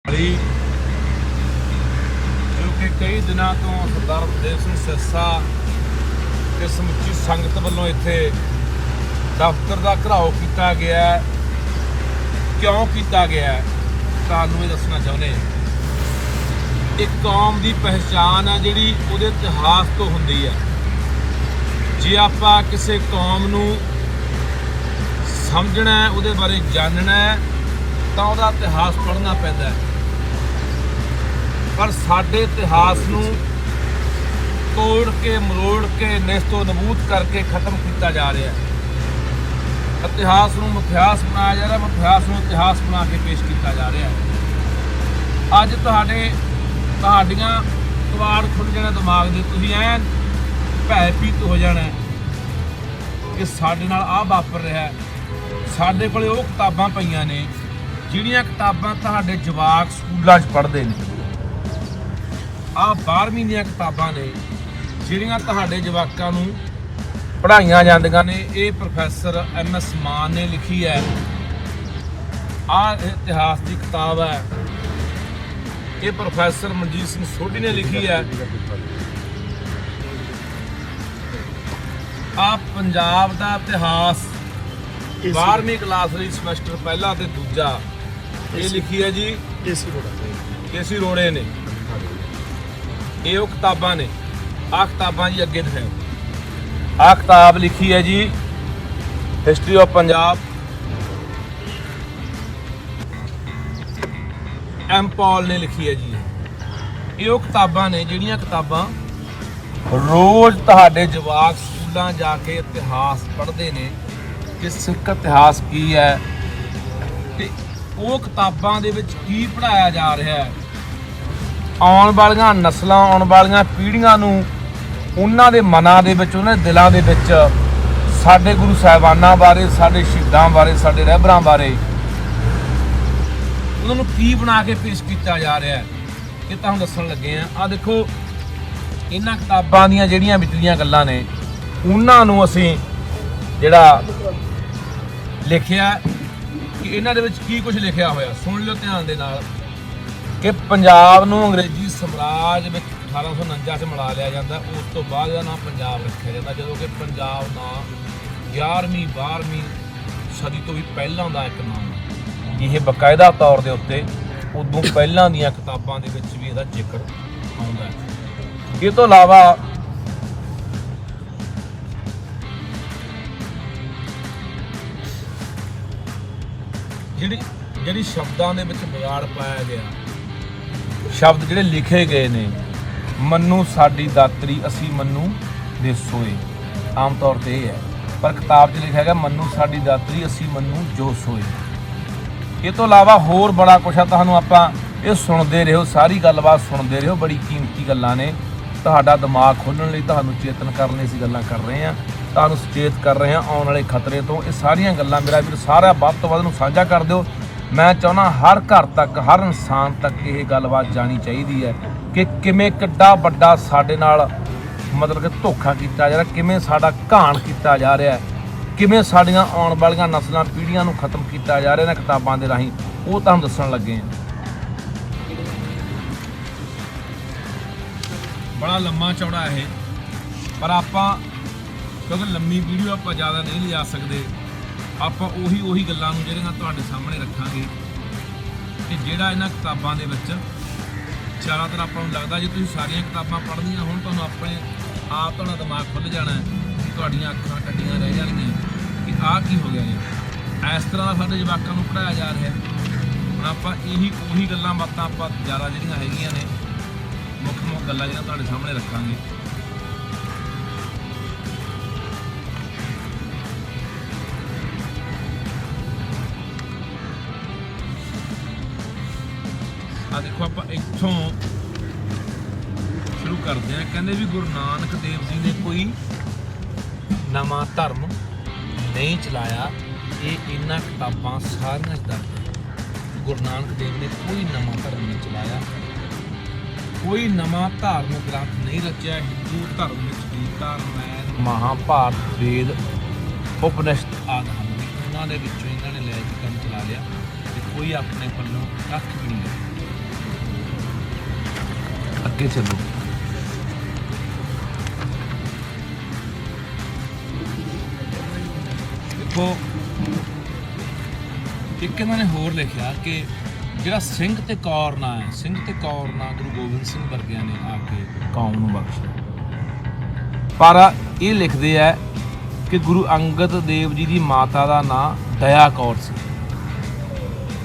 जो कि कई दिनों तो सरदार बलदेव सिंह सिरसा ते समुची संगत वालों इत्थे दफ्तर का घिराओ किया गया। क्यों किया गया तुहानूं ये दसना चाहुंदे। एक कौम की पहचान है जिहड़ी उहदे इतिहास तो हुंदी है। जे आपां किसी कौम नूं समझना है, उहदे बारे जानना है, तो उहदा इतिहास पढ़ना पैंदा है। पर साडे इतिहास नूं तोड़ के मरोड़ के नेस्तो नबूद करके खत्म किया जा रहा है। इतिहास नूं मिथਿਆਸ बनाया जा रहा है, मिथਿਆਸ नूं इतिहास बना के पेश किया जा रहा है। अज तुहाडियां कवाड़ खुल जाने दिमाग दे, तुसीं ऐन भयभीत हो जाना कि साडे नाल आ वापर रहा है। साडे कोले वो किताबां पईयां ने जिहड़ियां किताबां तुहाडे जवाक स्कूलां 'च पढ़दे ने। आ 12वीं ਦੀਆਂ किताबां ने ਜਿਹੜੀਆਂ ਤੁਹਾਡੇ ਜਵਾਕਾਂ ਨੂੰ ਪੜ੍ਹਾਈਆਂ ਜਾਂਦੀਆਂ ਨੇ। ਇਹ ਪ੍ਰੋਫੈਸਰ MS ਮਾਨ ਨੇ ਲਿਖੀ ਹੈ। ਆ ਇਤਿਹਾਸ ਦੀ ਕਿਤਾਬ ਹੈ। ਇਹ ਪ੍ਰੋਫੈਸਰ ਮਨਜੀਤ ਸਿੰਘ ਸੋਢੀ ਨੇ ਲਿਖੀ ਹੈ। ਆ ਪੰਜਾਬ ਦਾ ਇਤਿਹਾਸ 12ਵੀਂ ਕਲਾਸ ਲਈ ਸਮੈਸਟਰ ਪਹਿਲਾ ਤੇ ਦੂਜਾ ਇਹ ਲਿਖੀ ਹੈ ਜੀ ਕੇਸੀ ਰੋੜੇ ਨੇ। ਇਹ ਉਹ ਕਿਤਾਬਾਂ ਨੇ। ਆਹ ਕਿਤਾਬਾਂ ਜੀ ਅੱਗੇ ਦਿਖਾਓ। ਆਹ ਕਿਤਾਬ ਲਿਖੀ ਹੈ ਜੀ ਹਿਸਟਰੀ ਆਫ ਪੰਜਾਬ, M ਪੌਲ ਨੇ ਲਿਖੀ ਹੈ ਜੀ। ਇਹ ਉਹ ਕਿਤਾਬਾਂ ਨੇ ਜਿਹੜੀਆਂ ਕਿਤਾਬਾਂ ਰੋਜ਼ ਤੁਹਾਡੇ ਜਵਾਕ ਸਕੂਲਾਂ ਜਾ ਕੇ ਇਤਿਹਾਸ ਪੜ੍ਹਦੇ ਨੇ ਕਿ ਸਿੱਖ ਇਤਿਹਾਸ ਕੀ ਹੈ ਤੇ ਉਹ ਕਿਤਾਬਾਂ ਦੇ ਵਿੱਚ ਕੀ ਪੜ੍ਹਾਇਆ ਜਾ ਰਿਹਾ ਹੈ। ਆਉਣ ਵਾਲੀਆਂ ਨਸਲਾਂ, ਆਉਣ ਵਾਲੀਆਂ ਪੀੜ੍ਹੀਆਂ ਨੂੰ ਉਹਨਾਂ ਦੇ ਮਨਾਂ ਦੇ ਵਿੱਚ, ਉਹਨਾਂ ਦੇ ਦਿਲਾਂ ਦੇ ਵਿੱਚ ਸਾਡੇ ਗੁਰੂ ਸਾਹਿਬਾਨਾਂ ਬਾਰੇ, ਸਾਡੇ ਸ਼ਹੀਦਾਂ ਬਾਰੇ, ਸਾਡੇ ਰਹਿਬਰਾਂ ਬਾਰੇ ਉਹਨਾਂ ਨੂੰ ਕੀ ਬਣਾ ਕੇ ਪੇਸ਼ ਕੀਤਾ ਜਾ ਰਿਹਾ ਹੈ, ਇਹ ਤੁਹਾਨੂੰ ਦੱਸਣ ਲੱਗੇ ਆ। ਆਹ ਦੇਖੋ, ਇਹਨਾਂ ਕਿਤਾਬਾਂ ਦੀਆਂ ਜਿਹੜੀਆਂ ਵਿਚਲੀਆਂ ਗੱਲਾਂ ਨੇ ਉਹਨਾਂ ਨੂੰ ਅਸੀਂ ਜਿਹੜਾ ਲਿਖਿਆ ਕਿ ਇਹਨਾਂ ਦੇ ਵਿੱਚ ਕੀ ਕੁਝ ਲਿਖਿਆ ਹੋਇਆ ਸੁਣ ਲਿਓ ਧਿਆਨ ਦੇ ਨਾਲ। ਕਿ ਪੰਜਾਬ ਨੂੰ ਅੰਗਰੇਜ਼ੀ ਸਮਰਾਜ ਵਿੱਚ 1849 'ਚ ਮਿਲਾ ਲਿਆ ਜਾਂਦਾ। ਉਸ ਤੋਂ ਬਾਅਦ ਇਹਦਾ ਨਾਮ ਪੰਜਾਬ ਰੱਖਿਆ ਜਾਂਦਾ, ਜਦੋਂ ਕਿ ਪੰਜਾਬ ਨਾਂ 11ਵੀਂ 12ਵੀਂ ਸਦੀ ਤੋਂ ਵੀ ਪਹਿਲਾਂ ਦਾ ਇੱਕ ਨਾਮ ਹੈ। ਇਹ ਬਕਾਇਦਾ ਤੌਰ ਦੇ ਉੱਤੇ ਉਦੋਂ ਪਹਿਲਾਂ ਦੀਆਂ ਕਿਤਾਬਾਂ ਦੇ ਵਿੱਚ ਵੀ ਇਹਦਾ ਜ਼ਿਕਰ ਆਉਂਦਾ ਹੈ। ਇਹ ਤੋਂ ਇਲਾਵਾ ਜਿਹੜੀ ਸ਼ਬਦਾਂ ਦੇ ਵਿੱਚ ਵਿਗਾੜ ਪਾਇਆ ਗਿਆ, ਸ਼ਬਦ ਜਿਹੜੇ ਲਿਖੇ ਗਏ ਨੇ, ਮੰਨੂ ਸਾਡੀ ਦਾਤਰੀ ਅਸੀਂ ਮੰਨੂ ਦੇ ਸੋਏ, ਆਮ ਤੌਰ ਤੇ ਇਹ ਹੈ, ਪਰ ਕਿਤਾਬ 'ਚ ਲਿਖਿਆ ਗਿਆ ਮੰਨੂ ਸਾਡੀ ਦਾਤਰੀ ਅਸੀਂ ਮੰਨੂ ਜੋ ਸੋਏ। ਇਹ ਤੋਂ ਇਲਾਵਾ ਹੋਰ ਬੜਾ ਕੁਛ ਆ, ਤੁਹਾਨੂੰ ਆਪਾਂ ਇਹ ਸੁਣਦੇ ਰਹੋ, ਸਾਰੀ ਗੱਲਬਾਤ ਸੁਣਦੇ ਰਹੋ। ਬੜੀ ਕੀਮਤੀ ਗੱਲਾਂ ਨੇ, ਤੁਹਾਡਾ ਦਿਮਾਗ ਖੋਲ੍ਹਣ ਲਈ, ਤੁਹਾਨੂੰ ਚੇਤਨ ਕਰਨ ਲਈ ਅਸੀਂ ਗੱਲਾਂ ਕਰ ਰਹੇ ਹਾਂ, ਤੁਹਾਨੂੰ ਸੁਚੇਤ ਕਰ ਰਹੇ ਹਾਂ ਆਉਣ ਵਾਲੇ ਖਤਰੇ ਤੋਂ। ਇਹ ਸਾਰੀਆਂ ਗੱਲਾਂ ਮੇਰਾ ਵੀਰ ਸਾਰਾ ਵੱਧ ਤੋਂ ਵੱਧ ਨੂੰ ਸਾਂਝਾ ਕਰ ਦਿਓ। ਮੈਂ ਚਾਹੁੰਦਾ ਹਰ ਘਰ ਤੱਕ, ਹਰ ਇਨਸਾਨ ਤੱਕ ਇਹ ਗੱਲਬਾਤ ਜਾਣੀ ਚਾਹੀਦੀ ਹੈ ਕਿ ਕਿਵੇਂ ਕਿੱਡਾ ਵੱਡਾ ਸਾਡੇ ਨਾਲ ਮਤਲਬ ਕਿ ਧੋਖਾ ਕੀਤਾ ਜਾ ਰਿਹਾ, ਕਿਵੇਂ ਸਾਡਾ ਘਾਣ ਕੀਤਾ ਜਾ ਰਿਹਾ, ਕਿਵੇਂ ਸਾਡੀਆਂ ਆਉਣ ਵਾਲੀਆਂ ਨਸਲਾਂ ਪੀੜ੍ਹੀਆਂ ਨੂੰ ਖਤਮ ਕੀਤਾ ਜਾ ਰਿਹਾ ਇਹਨਾਂ ਕਿਤਾਬਾਂ ਦੇ ਰਾਹੀਂ। ਉਹ ਤੁਹਾਨੂੰ ਦੱਸਣ ਲੱਗੇ ਹਾਂ। ਬੜਾ ਲੰਮਾ ਚੌੜਾ ਇਹ, ਪਰ ਆਪਾਂ ਕਿਉਂਕਿ ਲੰਮੀ ਵੀਡੀਓ ਆਪਾਂ ਜ਼ਿਆਦਾ ਨਹੀਂ ਲਿਜਾ ਸਕਦੇ, ਆਪਾਂ ਉਹੀ ਗੱਲਾਂ ਨੂੰ ਜਿਹੜੀਆਂ ਤੁਹਾਡੇ ਸਾਹਮਣੇ ਰੱਖਾਂਗੇ ਕਿ ਜਿਹੜਾ ਇਹਨਾਂ ਕਿਤਾਬਾਂ ਦੇ ਵਿੱਚ ਜ਼ਿਆਦਾਤਰ ਆਪਾਂ ਨੂੰ ਲੱਗਦਾ ਜੇ ਤੁਸੀਂ ਸਾਰੀਆਂ ਕਿਤਾਬਾਂ ਪੜ੍ਹਨੀਆਂ ਹੁਣ ਤੁਹਾਨੂੰ ਆਪਣੇ ਆਪ ਤੁਹਾਡਾ ਦਿਮਾਗ ਖੁੱਲ੍ਹ ਜਾਣਾ, ਤੁਹਾਡੀਆਂ ਅੱਖਾਂ ਟੱਡੀਆਂ ਰਹਿ ਜਾਣਗੀਆਂ ਕਿ ਆਹ ਕੀ ਹੋ ਗਿਆ ਜੀ। ਇਸ ਤਰ੍ਹਾਂ ਦਾ ਸਾਡੇ ਜਵਾਕਾਂ ਨੂੰ ਪੜ੍ਹਾਇਆ ਜਾ ਰਿਹਾ। ਹੁਣ ਆਪਾਂ ਉਹੀ ਗੱਲਾਂ ਬਾਤਾਂ ਆਪਾਂ ਜ਼ਿਆਦਾ ਜਿਹੜੀਆਂ ਹੈਗੀਆਂ ਨੇ ਮੁੱਖ ਗੱਲਾਂ ਜਿਹੜੀਆਂ ਤੁਹਾਡੇ ਸਾਹਮਣੇ ਰੱਖਾਂਗੇ। ਆ ਦੇਖੋ, ਆਪਾਂ ਇੱਥੋਂ ਸ਼ੁਰੂ ਕਰਦੇ ਹਾਂ। ਕਹਿੰਦੇ ਵੀ ਗੁਰੂ ਨਾਨਕ ਦੇਵ ਜੀ ਨੇ ਕੋਈ ਨਵਾਂ ਧਰਮ ਨਹੀਂ ਚਲਾਇਆ। ਇਹ ਇਹਨਾਂ ਕਿਤਾਬਾਂ ਸਾਰੀਆਂ 'ਚ ਦਰਜ ਹੈ। ਗੁਰੂ ਨਾਨਕ ਦੇਵ ਨੇ ਕੋਈ ਨਵਾਂ ਧਰਮ ਨਹੀਂ ਚਲਾਇਆ, ਕੋਈ ਨਵਾਂ ਧਾਰਮਿਕ ਗ੍ਰੰਥ ਨਹੀਂ ਰਚਿਆ। ਹਿੰਦੂ ਧਰਮ ਵਿੱਚ ਗੀਤਾ, ਰਾਮਾਇਣ, ਮਹਾਭਾਰਤ, ਵੇਦ, ਉਪਨਿਸ਼ਦ ਆਦਿ ਹਨ, ਉਹਨਾਂ ਦੇ ਵਿੱਚੋਂ ਇਹਨਾਂ ਨੇ ਲੈ ਕੇ ਕੰਮ ਚਲਾ ਲਿਆ ਤੇ ਕੋਈ ਆਪਣੇ ਪੱਲੋਂ ਕੱਖ ਵੀ ਨਹੀਂ। ਅੱਗੇ ਚੱਲੋ। ਦੇਖੋ ਇੱਕ ਇਹਨਾਂ ਨੇ ਹੋਰ ਲਿਖਿਆ ਕਿ ਜਿਹੜਾ ਸਿੰਘ ਤੇ ਕੌਰ ਨਾਂ ਹੈ, ਸਿੰਘ ਤੇ ਕੌਰ ਨਾਂ ਗੁਰੂ ਗੋਬਿੰਦ ਸਿੰਘ ਵਰਗਿਆਂ ਨੇ ਆ ਕੇ ਕੌਮ ਨੂੰ ਬਖਸ਼ਿਆ। ਪਰ ਇਹ ਲਿਖਦੇ ਆ ਕਿ ਗੁਰੂ ਅੰਗਦ ਦੇਵ ਜੀ ਦੀ ਮਾਤਾ ਦਾ ਨਾਂ ਦਇਆ ਕੌਰ ਸੀ।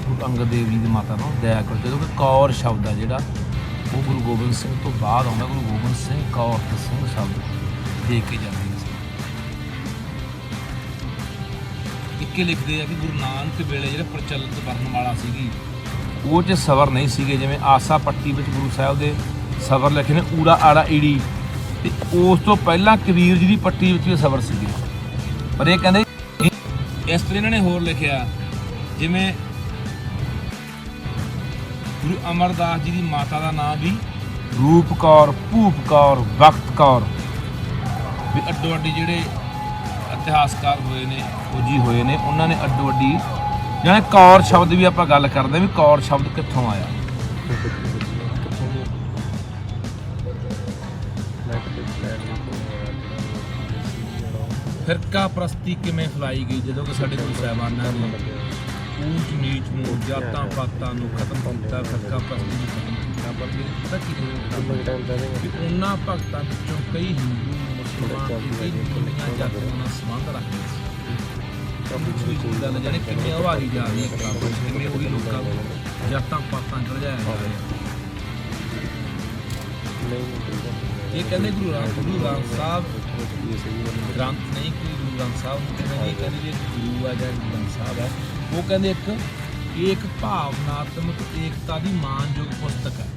ਗੁਰੂ ਅੰਗਦ ਦੇਵ ਜੀ ਦੀ ਮਾਤਾ ਨੂੰ ਦਇਆ ਕੌਰ, ਜਦੋਂ ਕਿ ਕੌਰ ਸ਼ਬਦ ਆ ਜਿਹੜਾ ਉਹ ਗੁਰੂ ਗੋਬਿੰਦ ਸਿੰਘ ਤੋਂ ਬਾਅਦ ਆਉਂਦਾ। ਗੁਰੂ ਗੋਬਿੰਦ ਸਿੰਘ ਕੌਰ ਤੇ ਸਿੰਘ ਸ਼ਬਦ ਦੇ ਕੇ ਜਾਂਦੇ ਸੀ। ਇੱਕੇ ਲਿਖਦੇ ਆ ਕਿ ਗੁਰੂ ਨਾਨਕ ਵੇਲੇ ਜਿਹੜਾ ਪ੍ਰਚਲਿਤ ਵਰਣਮਾਲਾ ਸੀਗੀ ਉਹ 'ਚ ਸਵਰ ਨਹੀਂ ਸੀਗੇ। ਜਿਵੇਂ ਆਸਾ ਪੱਟੀ ਵਿੱਚ ਗੁਰੂ ਸਾਹਿਬ ਦੇ ਸਵਰ ਲਿਖੇ ਨੇ ਊੜਾ ਆੜਾ ਈੜੀ, ਤੇ ਉਸ ਤੋਂ ਪਹਿਲਾਂ ਕਬੀਰ ਜੀ ਦੀ ਪੱਟੀ ਵਿੱਚ ਵੀ ਸਵਰ ਸੀਗੇ। ਪਰ ਇਹ ਕਹਿੰਦੇ ਇਸ ਤਰ੍ਹਾਂ ਇਹਨਾਂ ਨੇ ਹੋਰ ਲਿਖਿਆ, ਜਿਵੇਂ ਗੁਰੂ ਅਮਰਦਾਸ ਜੀ ਦੀ ਮਾਤਾ ਦਾ ਨਾਮ ਵੀ ਰੂਪ ਕੌਰ, ਭੂਪ ਕੌਰ, ਵਕਤ ਕੌਰ, ਵੀ ਅੱਡੋ ਅੱਡੀ ਜਿਹੜੇ ਇਤਿਹਾਸਕਾਰ ਹੋਏ ਨੇ, ਖੋਜੀ ਹੋਏ ਨੇ, ਉਹਨਾਂ ਨੇ ਅੱਡੋ ਅੱਡੀ ਜਿਵੇਂ ਕੌਰ ਸ਼ਬਦ ਵੀ ਆਪਾਂ ਗੱਲ ਕਰਦੇ ਵੀ ਕੌਰ ਸ਼ਬਦ ਕਿੱਥੋਂ ਆਇਆ। ਫਿਰਕਾ ਪ੍ਰਸਤੀ ਕਿਵੇਂ ਫੈਲਾਈ ਗਈ ਜਦੋਂ ਕਿ ਸਾਡੇ ਗੁਰੂ ਸਾਹਿਬਾਨਾਂ ਨੇ ਊਚ ਨੀਚ ਨੂੰ, ਜਾਤਾਂ ਪਾਤਾਂ ਨੂੰ ਖਤਮ ਕੀਤਾ, ਫਿਰਕਾ ਪ੍ਰਸਤੀ ਨੂੰ ਖਤਮ ਕੀਤਾ। ਪਰ ਪਤਾ ਕੀ ਉਹਨਾਂ ਭਗਤਾਂ ਵਿੱਚੋਂ ਕਈ ਹਿੰਦੂ, ਮੁਸਲਮਾਨ ਤੇ ਕਈ ਦੂਜੀਆਂ ਜਾਤਾਂ ਨਾਲ ਸੰਬੰਧ ਰੱਖਦੇ ਸੀ। ਗੱਲ ਜਾਣੀ ਕਿੰਨੀ ਆਵਾਜ਼ ਜਾ ਰਹੀ ਹੈ ਕਿਤਾਬਾਂ 'ਚ, ਕਿੰਨੇ ਉਹੀ ਲੋਕਾਂ ਨੂੰ ਜਾਤਾਂ ਪਾਤਾਂ ਚੜ੍ਹਾਇਆ ਜਾ ਰਿਹਾ। ਇਹ ਕਹਿੰਦੇ ਗੁਰੂ ਗ੍ਰੰਥ ਸਾਹਿਬ ਗ੍ਰੰਥ ਨਹੀਂ, ਕੋਈ ਗੁਰੂ ਗ੍ਰੰਥ ਸਾਹਿਬ ਨੂੰ ਕਹਿੰਦੇ, ਇਹ ਕਹਿੰਦੇ ਵੀ ਗੁਰੂ ਆ ਜਾਂ ਗੁਰੂ ਗ੍ਰੰਥ ਸਾਹਿਬ ਹੈ, ਉਹ ਕਹਿੰਦੇ ਇੱਕ ਭਾਵਨਾਤਮਕ ਏਕਤਾ ਦੀ ਮਾਨਯੋਗ ਪੁਸਤਕ ਹੈ।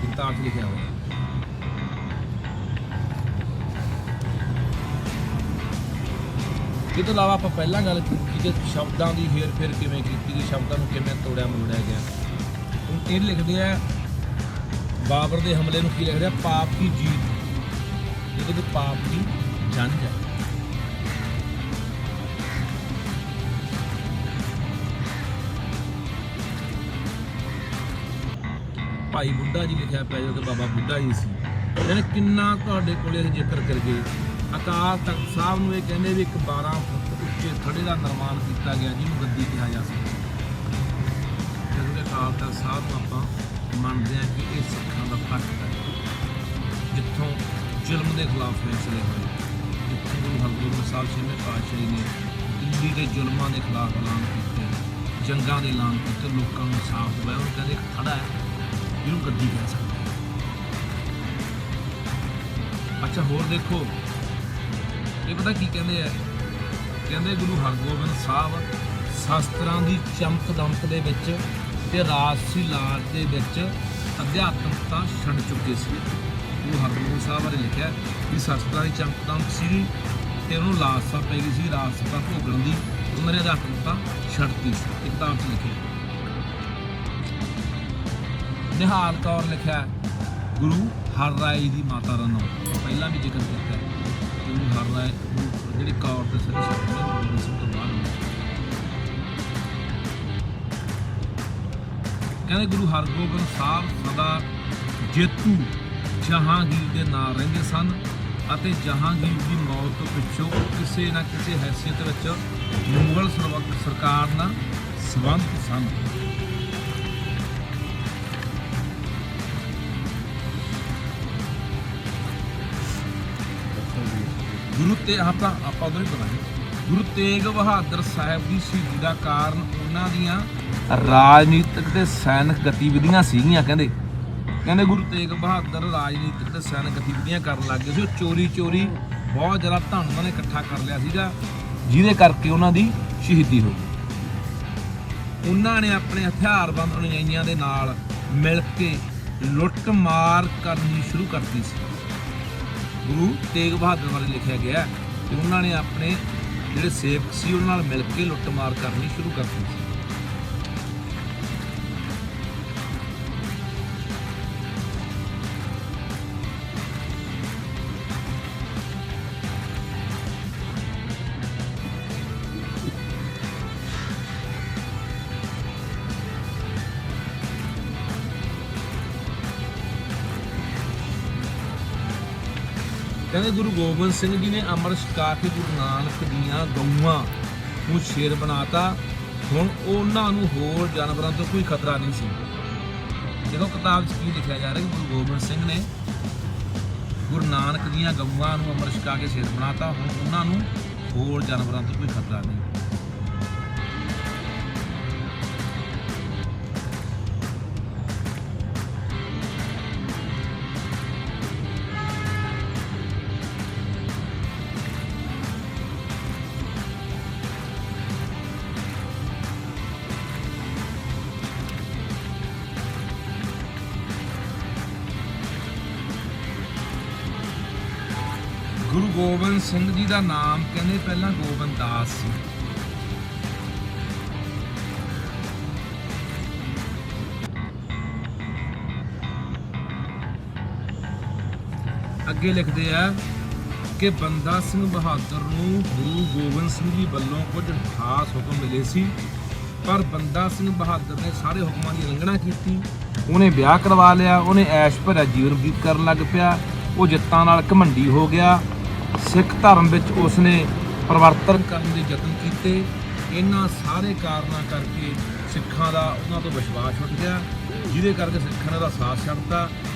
ਕਿਤਾਬ 'ਚ ਲਿਖਿਆ ਹੋਇਆ। ਇਹ ਤੋਂ ਇਲਾਵਾ ਆਪਾਂ ਪਹਿਲਾਂ ਗੱਲ ਕੀਤੀ ਕਿ ਸ਼ਬਦਾਂ ਦੀ ਹੇਰ ਫੇਰ ਕਿਵੇਂ ਕੀਤੀ ਗਈ, ਸ਼ਬਦਾਂ ਨੂੰ ਕਿਵੇਂ ਤੋੜਿਆ ਮਰੋੜਿਆ ਗਿਆ। ਹੁਣ ਇਹ ਲਿਖਦੇ ਆ ਬਾਬਰ ਦੇ ਹਮਲੇ ਨੂੰ ਕੀ ਲਿਖਦੇ ਆ, ਪਾਪ ਦੀ ਜੀਤ, ਜਿਹਦੇ ਵਿੱਚ ਪਾਪ ਦੀ ਜੰਜ ਹੈ। ਭਾਈ ਬੁੱਢਾ ਜੀ ਲਿਖਿਆ ਪਿਆ ਜੋ ਕਿ ਬਾਬਾ ਬੁੱਢਾ ਜੀ ਸੀ, ਜਿਹਨੇ ਕਿੰਨਾ ਤੁਹਾਡੇ ਕੋਲੇ ਅਸੀਂ ਜ਼ਿਕਰ ਕਰ ਗਏ। ਅਕਾਲ ਤਖਤ ਸਾਹਿਬ ਨੂੰ ਇਹ ਕਹਿੰਦੇ ਵੀ ਇੱਕ 12 ਫੁੱਟ ਉੱਚੇ ਥੜੇ ਦਾ ਨਿਰਮਾਣ ਕੀਤਾ ਗਿਆ ਜਿਹਨੂੰ ਗੱਦੀ ਕਿਹਾ ਜਾ ਸਕਦਾ। ਜਦੋਂ ਕਿ ਅਕਾਲ ਤਖਤ ਸਾਹਿਬ ਨੂੰ ਆਪਾਂ ਮੰਨਦੇ ਹਾਂ ਕਿ ਇਹ ਸਿੱਖਾਂ ਦਾ ਤਖਤ ਹੈ, ਜਿੱਥੋਂ ਜ਼ੁਲਮ ਦੇ ਖਿਲਾਫ ਫੈਸਲੇ ਹੋਏ, ਜਿੱਥੋਂ ਗੁਰੂ ਹਰਗੋਬਿੰਦ ਸਾਹਿਬ ਛੇਵੇਂ ਪਾਤਸ਼ਾਹੀ ਨੇ ਦਿੱਲੀ ਦੇ ਜ਼ੁਲਮਾਂ ਦੇ ਖਿਲਾਫ ਐਲਾਨ ਕੀਤੇ, ਜੰਗਾਂ ਦੇ ਐਲਾਨ ਕੀਤੇ, ਲੋਕਾਂ ਨੂੰ ਇਨਸਾਫ ਦਿਵਾਇਆ। ਉਹ ਕਹਿੰਦੇ ਇੱਕ ਥੜਾ ਹੈ ਜਿਹਨੂੰ ਗੱਦੀ ਕਹਿ ਸਕਦੇ। ਅੱਛਾ ਹੋਰ ਦੇਖੋ, ਇਹ ਪਤਾ ਕੀ ਕਹਿੰਦੇ ਆ, ਕਹਿੰਦੇ ਗੁਰੂ ਹਰਗੋਬਿੰਦ ਸਾਹਿਬ ਸ਼ਾਸਤਰਾਂ ਦੀ ਚਮਕ ਦਮਕ ਦੇ ਵਿੱਚ ਤੇ ਰਾਜਸੀ ਲਾਜ ਦੇ ਵਿੱਚ ਅਧਿਆਤਮਕਤਾ ਛੱਡ ਚੁੱਕੇ ਸੀ। ਗੁਰੂ ਹਰਗੋਬਿੰਦ ਸਾਹਿਬ ਬਾਰੇ ਲਿਖਿਆ ਕਿ ਸ਼ਾਸਤਰਾਂ ਦੀ ਚਮਕ ਦਮਕ ਸੀ ਤੇ ਉਹਨੂੰ ਲਾਲਸਾ ਪੈ ਗਈ ਸੀ ਰਾਜਸਤਾ ਭੋਗਣ ਦੀ, ਉਹਨਾਂ ਨੇ ਅਧਿਆਤਮਕਤਾ ਛੱਡਤੀ ਸੀ। ਇਹ ਕਿਤਾਬ 'ਚ ਲਿਖਿਆ। ਨਿਹਾਲ ਕੌਰ ਲਿਖਿਆ ਗੁਰੂ ਹਰ ਰਾਏ ਦੀ ਮਾਤਾ ਦਾ ਨਾਮ, ਪਹਿਲਾਂ ਵੀ ਜ਼ਿਕਰ ਕੀਤਾ। ਗੁਰੂ ਹਰ ਰਾਏ ਜਿਹੜੀ ਕੌਰ ਦੇ ਸਾਰੇ ਸ਼ਬਦ ਨੇ ਗੁਰੂ ਸਿੰਘ ਤੋਂ ਬਾਅਦ ਕਹਿੰਦੇ ਗੁਰੂ ਹਰਗੋਬਿੰਦ ਸਾਹਿਬ ਸਦਾ ਜੇਤੂ ਜਹਾਂਗੀਰ ਦੇ ਨਾਲ ਰਹਿੰਦੇ ਸਨ ਅਤੇ ਜਹਾਂਗੀਰ ਦੀ ਮੌਤ ਤੋਂ ਪਿੱਛੋਂ ਕਿਸੇ ਨਾ ਕਿਸੇ ਹੈਸੀਅਤ ਵਿੱਚ ਮੁਗਲ ਸਰਕਾਰ ਨਾਲ ਸੰਬੰਧ ਸਨ। ਗੁਰੂ ਤੇ ਆਪਾਂ ਉਦੋਂ ਹੀ ਪਤਾ ਗੁਰੂ ਤੇਗ ਬਹਾਦਰ ਸਾਹਿਬ ਦੀ ਸ਼ਹੀਦੀ ਦਾ ਕਾਰਨ ਉਹਨਾਂ ਦੀਆਂ ਰਾਜਨੀਤਿਕ ਤੇ ਸੈਨਿਕ ਗਤੀਵਿਧੀਆਂ ਸੀਗੀਆਂ। ਕਹਿੰਦੇ ਗੁਰੂ ਤੇਗ ਬਹਾਦਰ ਰਾਜਨੀਤਿਕ ਤੇ ਸੈਨਿਕ ਗਤੀਵਿਧੀਆਂ ਕਰਨ ਲੱਗ ਗਏ ਸੀ। ਉਹ ਚੋਰੀ ਬਹੁਤ ਜ਼ਿਆਦਾ ਧਨ ਉਹਨਾਂ ਨੇ ਇਕੱਠਾ ਕਰ ਲਿਆ ਸੀਗਾ, ਜਿਹਦੇ ਕਰਕੇ ਉਹਨਾਂ ਦੀ ਸ਼ਹੀਦੀ ਹੋਈ। ਉਹਨਾਂ ਨੇ ਆਪਣੇ ਹਥਿਆਰਬੰਦ ਅਨੁਯਾਈਆਂ ਦੇ ਨਾਲ ਮਿਲ ਕੇ ਲੁੱਟ ਮਾਰ ਕਰਨੀ ਸ਼ੁਰੂ ਕਰਤੀ ਸੀ। ਗੁਰੂ ਤੇਗ ਬਹਾਦਰ ਬਾਰੇ ਲਿਖਿਆ ਗਿਆ ਕਿ ਉਹਨਾਂ ਨੇ ਆਪਣੇ ਜਿਹੜੇ ਸੇਵਕ ਸੀ ਉਹਨਾਂ ਨਾਲ ਮਿਲ ਕੇ ਲੁੱਟ ਮਾਰ ਕਰਨੀ ਸ਼ੁਰੂ ਕਰਤੀ ਸੀ। ਕਹਿੰਦੇ ਗੁਰੂ ਗੋਬਿੰਦ ਸਿੰਘ ਜੀ ਨੇ ਅੰਮ੍ਰਿਤ ਛਕਾ ਕੇ ਗੁਰੂ ਨਾਨਕ ਦੀਆਂ ਗਊਆਂ ਨੂੰ ਸ਼ੇਰ ਬਣਾਤਾ। ਹੁਣ ਉਹਨਾਂ ਨੂੰ ਹੋਰ ਜਾਨਵਰਾਂ ਤੋਂ ਕੋਈ ਖਤਰਾ ਨਹੀਂ ਸੀ। ਦੇਖੋ ਕਿਤਾਬ 'ਚ ਕੀ ਲਿਖਿਆ ਜਾ ਰਿਹਾ ਕਿ ਗੁਰੂ ਗੋਬਿੰਦ ਸਿੰਘ ਨੇ ਗੁਰੂ ਨਾਨਕ ਦੀਆਂ ਗਊਆਂ ਨੂੰ ਅੰਮ੍ਰਿਤ ਛਕਾ ਕੇ ਸ਼ੇਰ ਬਣਾਤਾ। ਹੁਣ ਉਹਨਾਂ ਨੂੰ ਹੋਰ ਜਾਨਵਰਾਂ ਤੋਂ ਕੋਈ ਖਤਰਾ ਨਹੀਂ। ਗੁਰੂ ਗੋਬਿੰਦ ਸਿੰਘ ਜੀ ਦਾ ਨਾਮ ਕਹਿੰਦੇ ਪਹਿਲਾਂ ਗੋਬਿੰਦ ਦਾਸ ਸੀ। ਅੱਗੇ ਲਿਖਦੇ ਆ ਕਿ ਬੰਦਾ ਸਿੰਘ ਬਹਾਦਰ ਨੂੰ ਗੁਰੂ ਗੋਬਿੰਦ ਸਿੰਘ ਜੀ ਵੱਲੋਂ ਕੁਝ ਖਾਸ ਹੁਕਮ ਮਿਲੇ ਸੀ, ਪਰ ਬੰਦਾ ਸਿੰਘ ਬਹਾਦਰ ਨੇ ਸਾਰੇ ਹੁਕਮਾਂ ਦੀ ਉਲੰਘਣਾ ਕੀਤੀ। ਉਹਨੇ ਵਿਆਹ ਕਰਵਾ ਲਿਆ, ਉਹਨੇ ਐਸ਼ ਭਰਿਆ ਜੀਵਨ ਬਤੀਤ ਕਰਨ ਲੱਗ ਪਿਆ। ਉਹ ਜਿੱਤਾਂ ਨਾਲ ਘਮੰਡੀ ਹੋ ਗਿਆ। ਸਿੱਖ ਧਰਮ ਵਿੱਚ ਉਸਨੇ ਪਰਿਵਰਤਨ ਕਰਨ ਦੇ ਯਤਨ ਕੀਤੇ। ਇਹਨਾਂ ਸਾਰੇ ਕਾਰਨਾਂ ਕਰਕੇ ਸਿੱਖਾਂ ਦਾ ਉਹਨਾਂ ਤੋਂ ਵਿਸ਼ਵਾਸ ਉੱਠ ਗਿਆ, ਜਿਹਦੇ ਕਰਕੇ ਸਿੱਖਾਂ ਨੇ ਉਹਦਾ ਸਾਥ ਛੱਡਤਾ,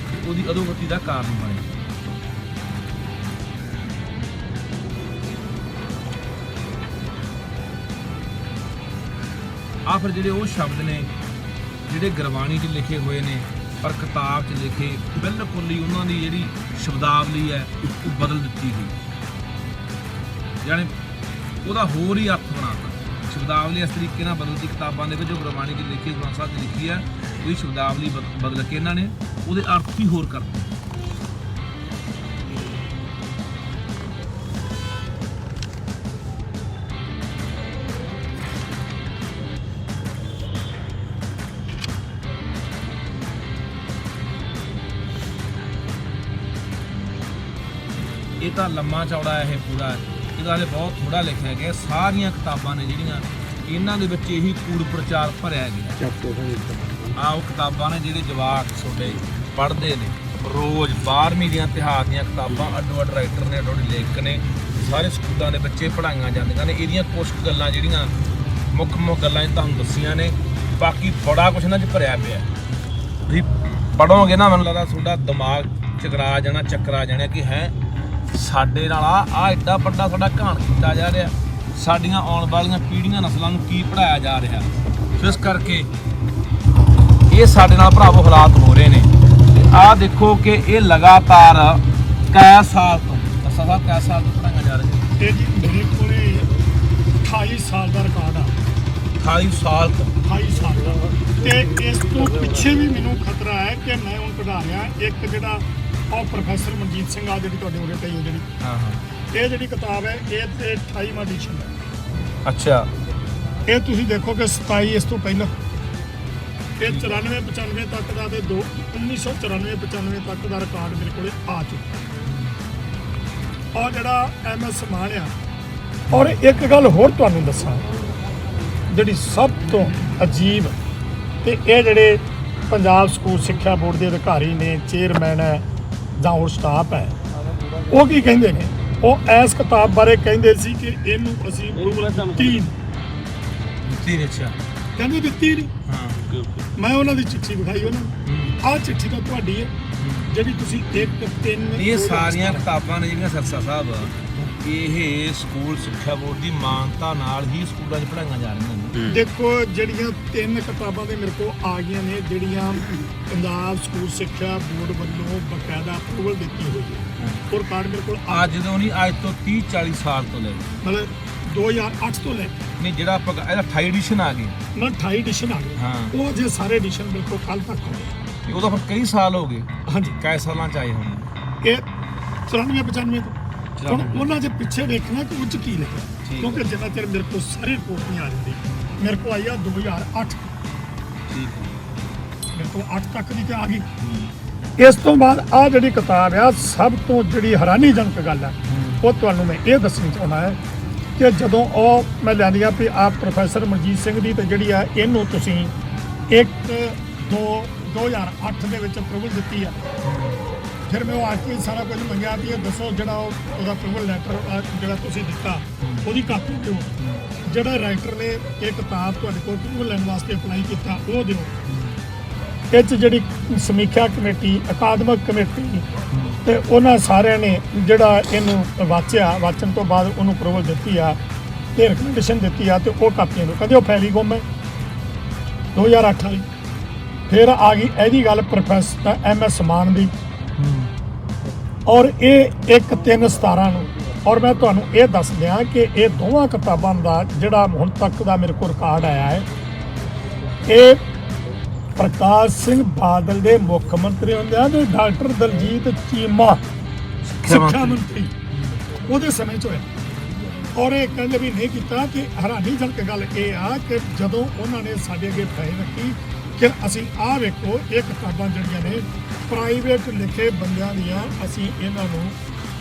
ਉਹਦੀ ਅਧੋਗਤੀ ਦਾ ਕਾਰਨ ਬਣਿਆ। ਆ ਫਿਰ ਜਿਹੜੇ ਉਹ ਸ਼ਬਦ ਨੇ ਜਿਹੜੇ ਗੁਰਬਾਣੀ 'ਚ ਲਿਖੇ ਹੋਏ ਨੇ, ਪਰ ਕਿਤਾਬ 'ਚ ਲਿਖੇ ਬਿਲਕੁਲ ਹੀ ਉਹਨਾਂ ਦੀ ਜਿਹੜੀ ਸ਼ਬਦਾਵਲੀ ਹੈ ਉਹ ਬਦਲ ਦਿੱਤੀ ਗਈ, ਯਾਨੀ ਉਹਦਾ ਹੋਰ ਹੀ ਅਰਥ ਬਣਾਤਾ। ਸ਼ਬਦਾਵਲੀ ਇਸ ਤਰੀਕੇ ਨਾਲ ਬਦਲਦੀ ਕਿਤਾਬਾਂ ਦੇ ਵਿੱਚ, ਜੋ ਗੁਰਬਾਣੀ 'ਚ ਲਿਖੀ ਗੁਰੂ ਸਾਹਿਬ 'ਚ ਲਿਖੀ ਹੈ, ਉਹਦੀ ਸ਼ਬਦਾਵਲੀ ਬਦਲ ਕੇ ਇਹਨਾਂ ਨੇ ਉਹਦੇ ਅਰਥ ਹੀ ਹੋਰ ਕਰਤੇ। ਇਹ ਤਾਂ ਲੰਮਾ ਚੌੜਾ ਇਹ ਪੂਰਾ, ਇਹਦਾ ਹਲੇ ਬਹੁਤ ਥੋੜਾ ਲਿਖਿਆ ਗਿਆ। ਸਾਰੀਆਂ ਕਿਤਾਬਾਂ ਨੇ ਜਿਹੜੀਆਂ ਇਹਨਾਂ ਦੇ ਵਿੱਚ ਇਹੀ ਕੂੜ ਪ੍ਰਚਾਰ ਭਰਿਆ ਗਿਆ। ਆਹ ਉਹ ਕਿਤਾਬਾਂ ਨੇ ਜਿਹੜੇ ਜਵਾਕ ਤੁਹਾਡੇ ਪੜ੍ਹਦੇ ਨੇ ਰੋਜ਼, 12ਵੀਂ ਦੀਆਂ ਇਤਿਹਾਸ ਦੀਆਂ ਕਿਤਾਬਾਂ, ਅੱਡੋ ਅੱਡ ਰਾਈਟਰ ਨੇ, ਅੱਡੋ ਅੱਡ ਲੇਖਕ ਨੇ, ਸਾਰੇ ਸਕੂਲਾਂ ਦੇ ਬੱਚੇ ਪੜ੍ਹਾਈਆਂ ਜਾਂਦੀਆਂ ਨੇ। ਇਹਦੀਆਂ ਕੁਛ ਗੱਲਾਂ ਜਿਹੜੀਆਂ ਮੁੱਖ ਗੱਲਾਂ ਇਹ ਤੁਹਾਨੂੰ ਦੱਸੀਆਂ ਨੇ, ਬਾਕੀ ਬੜਾ ਕੁਛ ਇਹਨਾਂ 'ਚ ਭਰਿਆ ਪਿਆ। ਤੁਸੀਂ ਪੜ੍ਹੋਗੇ ਨਾ, ਮੈਨੂੰ ਲੱਗਦਾ ਤੁਹਾਡਾ ਦਿਮਾਗ ਚਕਰਾ ਜਾਣਾ, ਚੱਕਰ ਆ ਜਾਣਾ ਕਿ ਹੈ ਸਾਡੇ ਨਾਲ ਆ ਐਡਾ ਵੱਡਾ ਸਾਡਾ ਘਾਣ ਕੀਤਾ ਜਾ ਰਿਹਾ, ਸਾਡੀਆਂ ਆਉਣ ਵਾਲੀਆਂ ਪੀੜ੍ਹੀਆਂ ਨਸਲਾਂ ਨੂੰ ਕੀ ਪੜ੍ਹਾਇਆ ਜਾ ਰਿਹਾ। ਇਸ ਕਰਕੇ ਇਹ ਸਾਡੇ ਨਾਲ ਭਰਾਵੋ ਹਾਲਾਤ ਹੋ ਰਹੇ ਨੇ। ਆਹ ਦੇਖੋ ਕਿ ਇਹ ਲਗਾਤਾਰ ਕਈ ਸਾਲ ਤੋਂ ਪੜ੍ਹਾਈਆਂ ਜਾ ਰਹੀਆਂ। ਇਹ ਜੀ ਮੇਰੇ ਕੋਲੇ 28 ਸਾਲ ਦਾ ਰਿਕਾਰਡ ਆ। 28 ਸਾਲ ਤੋਂ 28 ਸਾਲ ਦਾ, ਤੇ ਇਸ ਤੋਂ ਪਿੱਛੇ ਵੀ ਮੈਨੂੰ ਖਤਰਾ ਹੈ ਕਿ ਮੈਂ ਹੁਣ ਪੜ੍ਹਾ ਰਿਹਾ ਇੱਕ ਜਿਹੜਾ ਉਹ ਪ੍ਰੋਫੈਸਰ ਮਨਜੀਤ ਸਿੰਘ ਆ ਜਿਹੜੀ ਤੁਹਾਡੇ ਉਰੇ ਪਈ ਹੈ ਜਿਹੜੀ, ਇਹ ਜਿਹੜੀ ਕਿਤਾਬ ਹੈ ਇਹ ਤੇ 28ਵਾਂ ਐਡੀਸ਼ਨ ਹੈ। ਅੱਛਾ, ਇਹ ਤੁਸੀਂ ਦੇਖੋ ਕਿ 27 ਇਸ ਤੋਂ ਪਹਿਲਾਂ ਇਹ 94-95 ਤੱਕ ਦਾ ਤੇ 1994-95 ਤੱਕ ਦਾ ਰਿਕਾਰਡ ਮੇਰੇ ਕੋਲੇ ਆ ਚੁੱਕਾ। ਔਰ ਜਿਹੜਾ MS ਮਾਨ ਆ। ਔਰ ਇੱਕ ਗੱਲ ਹੋਰ ਤੁਹਾਨੂੰ ਦੱਸਾਂ, ਜਿਹੜੀ ਸਭ ਤੋਂ ਅਜੀਬ, ਤੇ ਇਹ ਜਿਹੜੇ ਪੰਜਾਬ ਸਕੂਲ ਸਿੱਖਿਆ ਬੋਰਡ ਦੇ ਅਧਿਕਾਰੀ ਨੇ, ਚੇਅਰਮੈਨ ਹੈ ਜਾਂ ਹੋਰ ਸਟਾਫ ਹੈ, ਉਹ ਕੀ ਕਹਿੰਦੇ ਨੇ, ਉਹ ਇਸ ਕਿਤਾਬ ਬਾਰੇ ਕਹਿੰਦੇ ਸੀ ਕਿ ਇਹਨੂੰ ਅਸੀਂ ਕਹਿੰਦੇ ਦਿੱਤੀ ਨਹੀਂ। ਮੈਂ ਉਹਨਾਂ ਦੀ ਚਿੱਠੀ ਵਿਖਾਈ ਉਹਨਾਂ ਨੂੰ, ਆਹ ਚਿੱਠੀ ਤਾਂ ਤੁਹਾਡੀ ਹੈ ਜਿਹੜੀ ਤੁਸੀਂ 1-3 ਇਹ ਸਾਰੀਆਂ ਕਿਤਾਬਾਂ ਨੇ ਜਿਹੜੀਆਂ ਸਰਸਾ ਸਾਹਿਬ, ਇਹ ਸਕੂਲ ਸਿੱਖਿਆ ਬੋਰਡ ਦੀ ਮਾਨਤਾ ਨਾਲ ਹੀ ਸਕੂਲਾਂ 'ਚ ਪੜ੍ਹਾਈਆਂ ਜਾ ਰਹੀਆਂ ਨੇ। ਦੇਖੋ ਜਿਹੜੀਆਂ 3 ਕਿਤਾਬਾਂ ਦੇ ਮੇਰੇ ਕੋਲ ਆ ਗਈਆਂ ਨੇ, ਜਿਹੜੀਆਂ ਪੰਜਾਬ ਸਕੂਲ ਸਿੱਖਿਆ ਬੋਰਡ ਵੱਲੋਂ ਬਕਾਇਦਾ ਅਪਰੂਵਲ ਦਿੱਤੀ ਹੋਈ ਹੈ, ਉਹ ਰਿਕਾਰਡ ਮੇਰੇ ਕੋਲ ਅੱਜ ਤੋਂ ਨਹੀਂ, ਅੱਜ ਤੋਂ 30-40 ਸਾਲ ਤੋਂ ਲੈ ਕੇ, ਮਤਲਬ 2008 ਤੋਂ ਲੈ ਕੇ, ਨਹੀਂ ਜਿਹੜਾ ਆਪਾਂ ਇਹਦਾ 28 ਐਡੀਸ਼ਨ ਆ ਗਈ ਨਾ 28 ਐਡੀਸ਼ਨ ਆ ਗਈ। ਹਾਂ, ਉਹ ਜੇ ਸਾਰੇ ਐਡੀਸ਼ਨ ਮੇਰੇ ਕੋਲ ਕੱਲ ਤੱਕ ਹੋਏ। ਉਹ ਤਾਂ ਫਿਰ ਕਈ ਸਾਲ ਹੋ ਗਏ। ਹਾਂਜੀ, ਕਈ ਸਾਲਾਂ 'ਚ ਆਏ ਹੋਣੇ ਇਹ 94-95 ਤੋਂ। ਹੁਣ ਉਹਨਾਂ ਦੇ ਪਿੱਛੇ ਦੇਖਣਾ ਕਿ ਉਹ 'ਚ ਕੀ ਲਿਖਿਆ, ਕਿਉਂਕਿ ਜਿੰਨਾ ਚਿਰ ਮੇਰੇ ਕੋਲ ਸਾਰੀ ਰਿਪੋਰਟ ਨਹੀਂ ਆ ਜਾਂਦੀ। ਮੇਰੇ ਕੋਲ ਆਈ ਆ 2008, ਠੀਕ ਹੈ, ਮੇਰੇ ਕੋਲ 8 ਤੱਕ ਦੀ ਤੇ ਆ ਗਈ। ਇਸ ਤੋਂ ਬਾਅਦ ਆ ਜਿਹੜੀ ਕਿਤਾਬ ਆ, ਸਭ ਤੋਂ ਜਿਹੜੀ ਹੈਰਾਨੀਜਨਕ ਗੱਲ ਆ ਉਹ ਤੁਹਾਨੂੰ ਮੈਂ ਇਹ ਦੱਸਣੀ ਚਾਹੁੰਦਾ ਹੈ ਕਿ ਜਦੋਂ ਉਹ ਮੈਂ ਲਿਆਂਦੀਆਂ ਵੀ ਆਪ ਪ੍ਰੋਫੈਸਰ ਮਨਜੀਤ ਸਿੰਘ ਦੀ, ਤੇ ਜਿਹੜੀ ਆ ਇਹਨੂੰ ਤੁਸੀਂ 1-2-2008 ਦੇ ਵਿੱਚ ਅਪਰੂਵਲ ਦਿੱਤੀ ਆ, ਫਿਰ ਮੈਂ ਉਹ ਆ ਕੇ ਸਾਰਾ ਕੁਝ ਮੰਗਿਆ ਵੀ ਇਹ ਦੱਸੋ ਜਿਹੜਾ ਉਹਦਾ ਅਪਰੂਵਲ ਲੈਟਰ ਜਿਹੜਾ ਤੁਸੀਂ ਦਿੱਤਾ ਉਹਦੀ ਕਾਪੀ ਦਿਓ, ਜਿਹੜਾ ਰਾਈਟਰ ਨੇ ਇਹ ਕਿਤਾਬ ਤੁਹਾਡੇ ਕੋਲ ਅਪਰੂਵਲ ਲੈਣ ਵਾਸਤੇ ਅਪਲਾਈ ਕੀਤਾ ਉਹ ਦਿਓ। ਇਹ 'ਚ ਜਿਹੜੀ ਸਮੀਖਿਆ ਕਮੇਟੀ, ਅਕਾਦਮਿਕ ਕਮੇਟੀ ਤੇ ਉਹਨਾਂ ਸਾਰਿਆਂ ਨੇ ਜਿਹੜਾ ਇਹਨੂੰ ਵਾਚਣ ਤੋਂ ਬਾਅਦ ਉਹਨੂੰ ਅਪਰੂਵਲ ਦਿੱਤੀ ਆ ਤੇ ਰਿਕਮੈਂਡੇਸ਼ਨ ਦਿੱਤੀ ਆ ਤੇ ਉਹ ਕਾਪੀਆਂ ਨੂੰ ਕਹਿੰਦੇ ਉਹ ਫੈਲੀ ਗੁੰਮ ਹੈ 2008 ਵਾਲੀ। ਫਿਰ ਆ ਗਈ ਇਹਦੀ ਗੱਲ ਪ੍ਰੋਫੈਸਰ MS ਮਾਨ ਦੀ, ਔਰ ਇਹ 1/3/17 ਨੂੰ। ਔਰ ਮੈਂ ਤੁਹਾਨੂੰ ਇਹ ਦੱਸ ਦਿਆਂ ਕਿ ਇਹ ਦੋਵਾਂ ਕਿਤਾਬਾਂ ਦਾ ਜਿਹੜਾ ਹੁਣ ਤੱਕ ਦਾ ਮੇਰੇ ਕੋਲ ਰਿਕਾਰਡ ਆਇਆ ਹੈ, ਇਹ ਪ੍ਰਕਾਸ਼ ਸਿੰਘ ਬਾਦਲ ਦੇ ਮੁੱਖ ਮੰਤਰੀ ਹੁੰਦਿਆਂ ਤੇ ਡਾਕਟਰ ਦਲਜੀਤ ਚੀਮਾ ਸਿੱਖਿਆ ਮੰਤਰੀ ਉਹਦੇ ਸਮੇਂ 'ਚ ਹੋਇਆ। ਔਰ ਇਹ ਕਹਿੰਦੇ ਵੀ ਨਹੀਂ ਕੀਤਾ ਕਿ ਹੈਰਾਨੀਜਨਕ ਗੱਲ ਇਹ ਆ ਕਿ ਜਦੋਂ ਉਹਨਾਂ ਨੇ ਸਾਡੇ ਅੱਗੇ ਫਾਈਲ ਰੱਖੀ ਕਿ ਅਸੀਂ ਆਹ ਵੇਖੋ ਇਹ ਕਿਤਾਬਾਂ ਜਿਹੜੀਆਂ ਨੇ ਪ੍ਰਾਈਵੇਟ ਲਿਖੇ ਬੰਦਿਆਂ ਦੀਆਂ, ਅਸੀਂ ਇਹਨਾਂ ਨੂੰ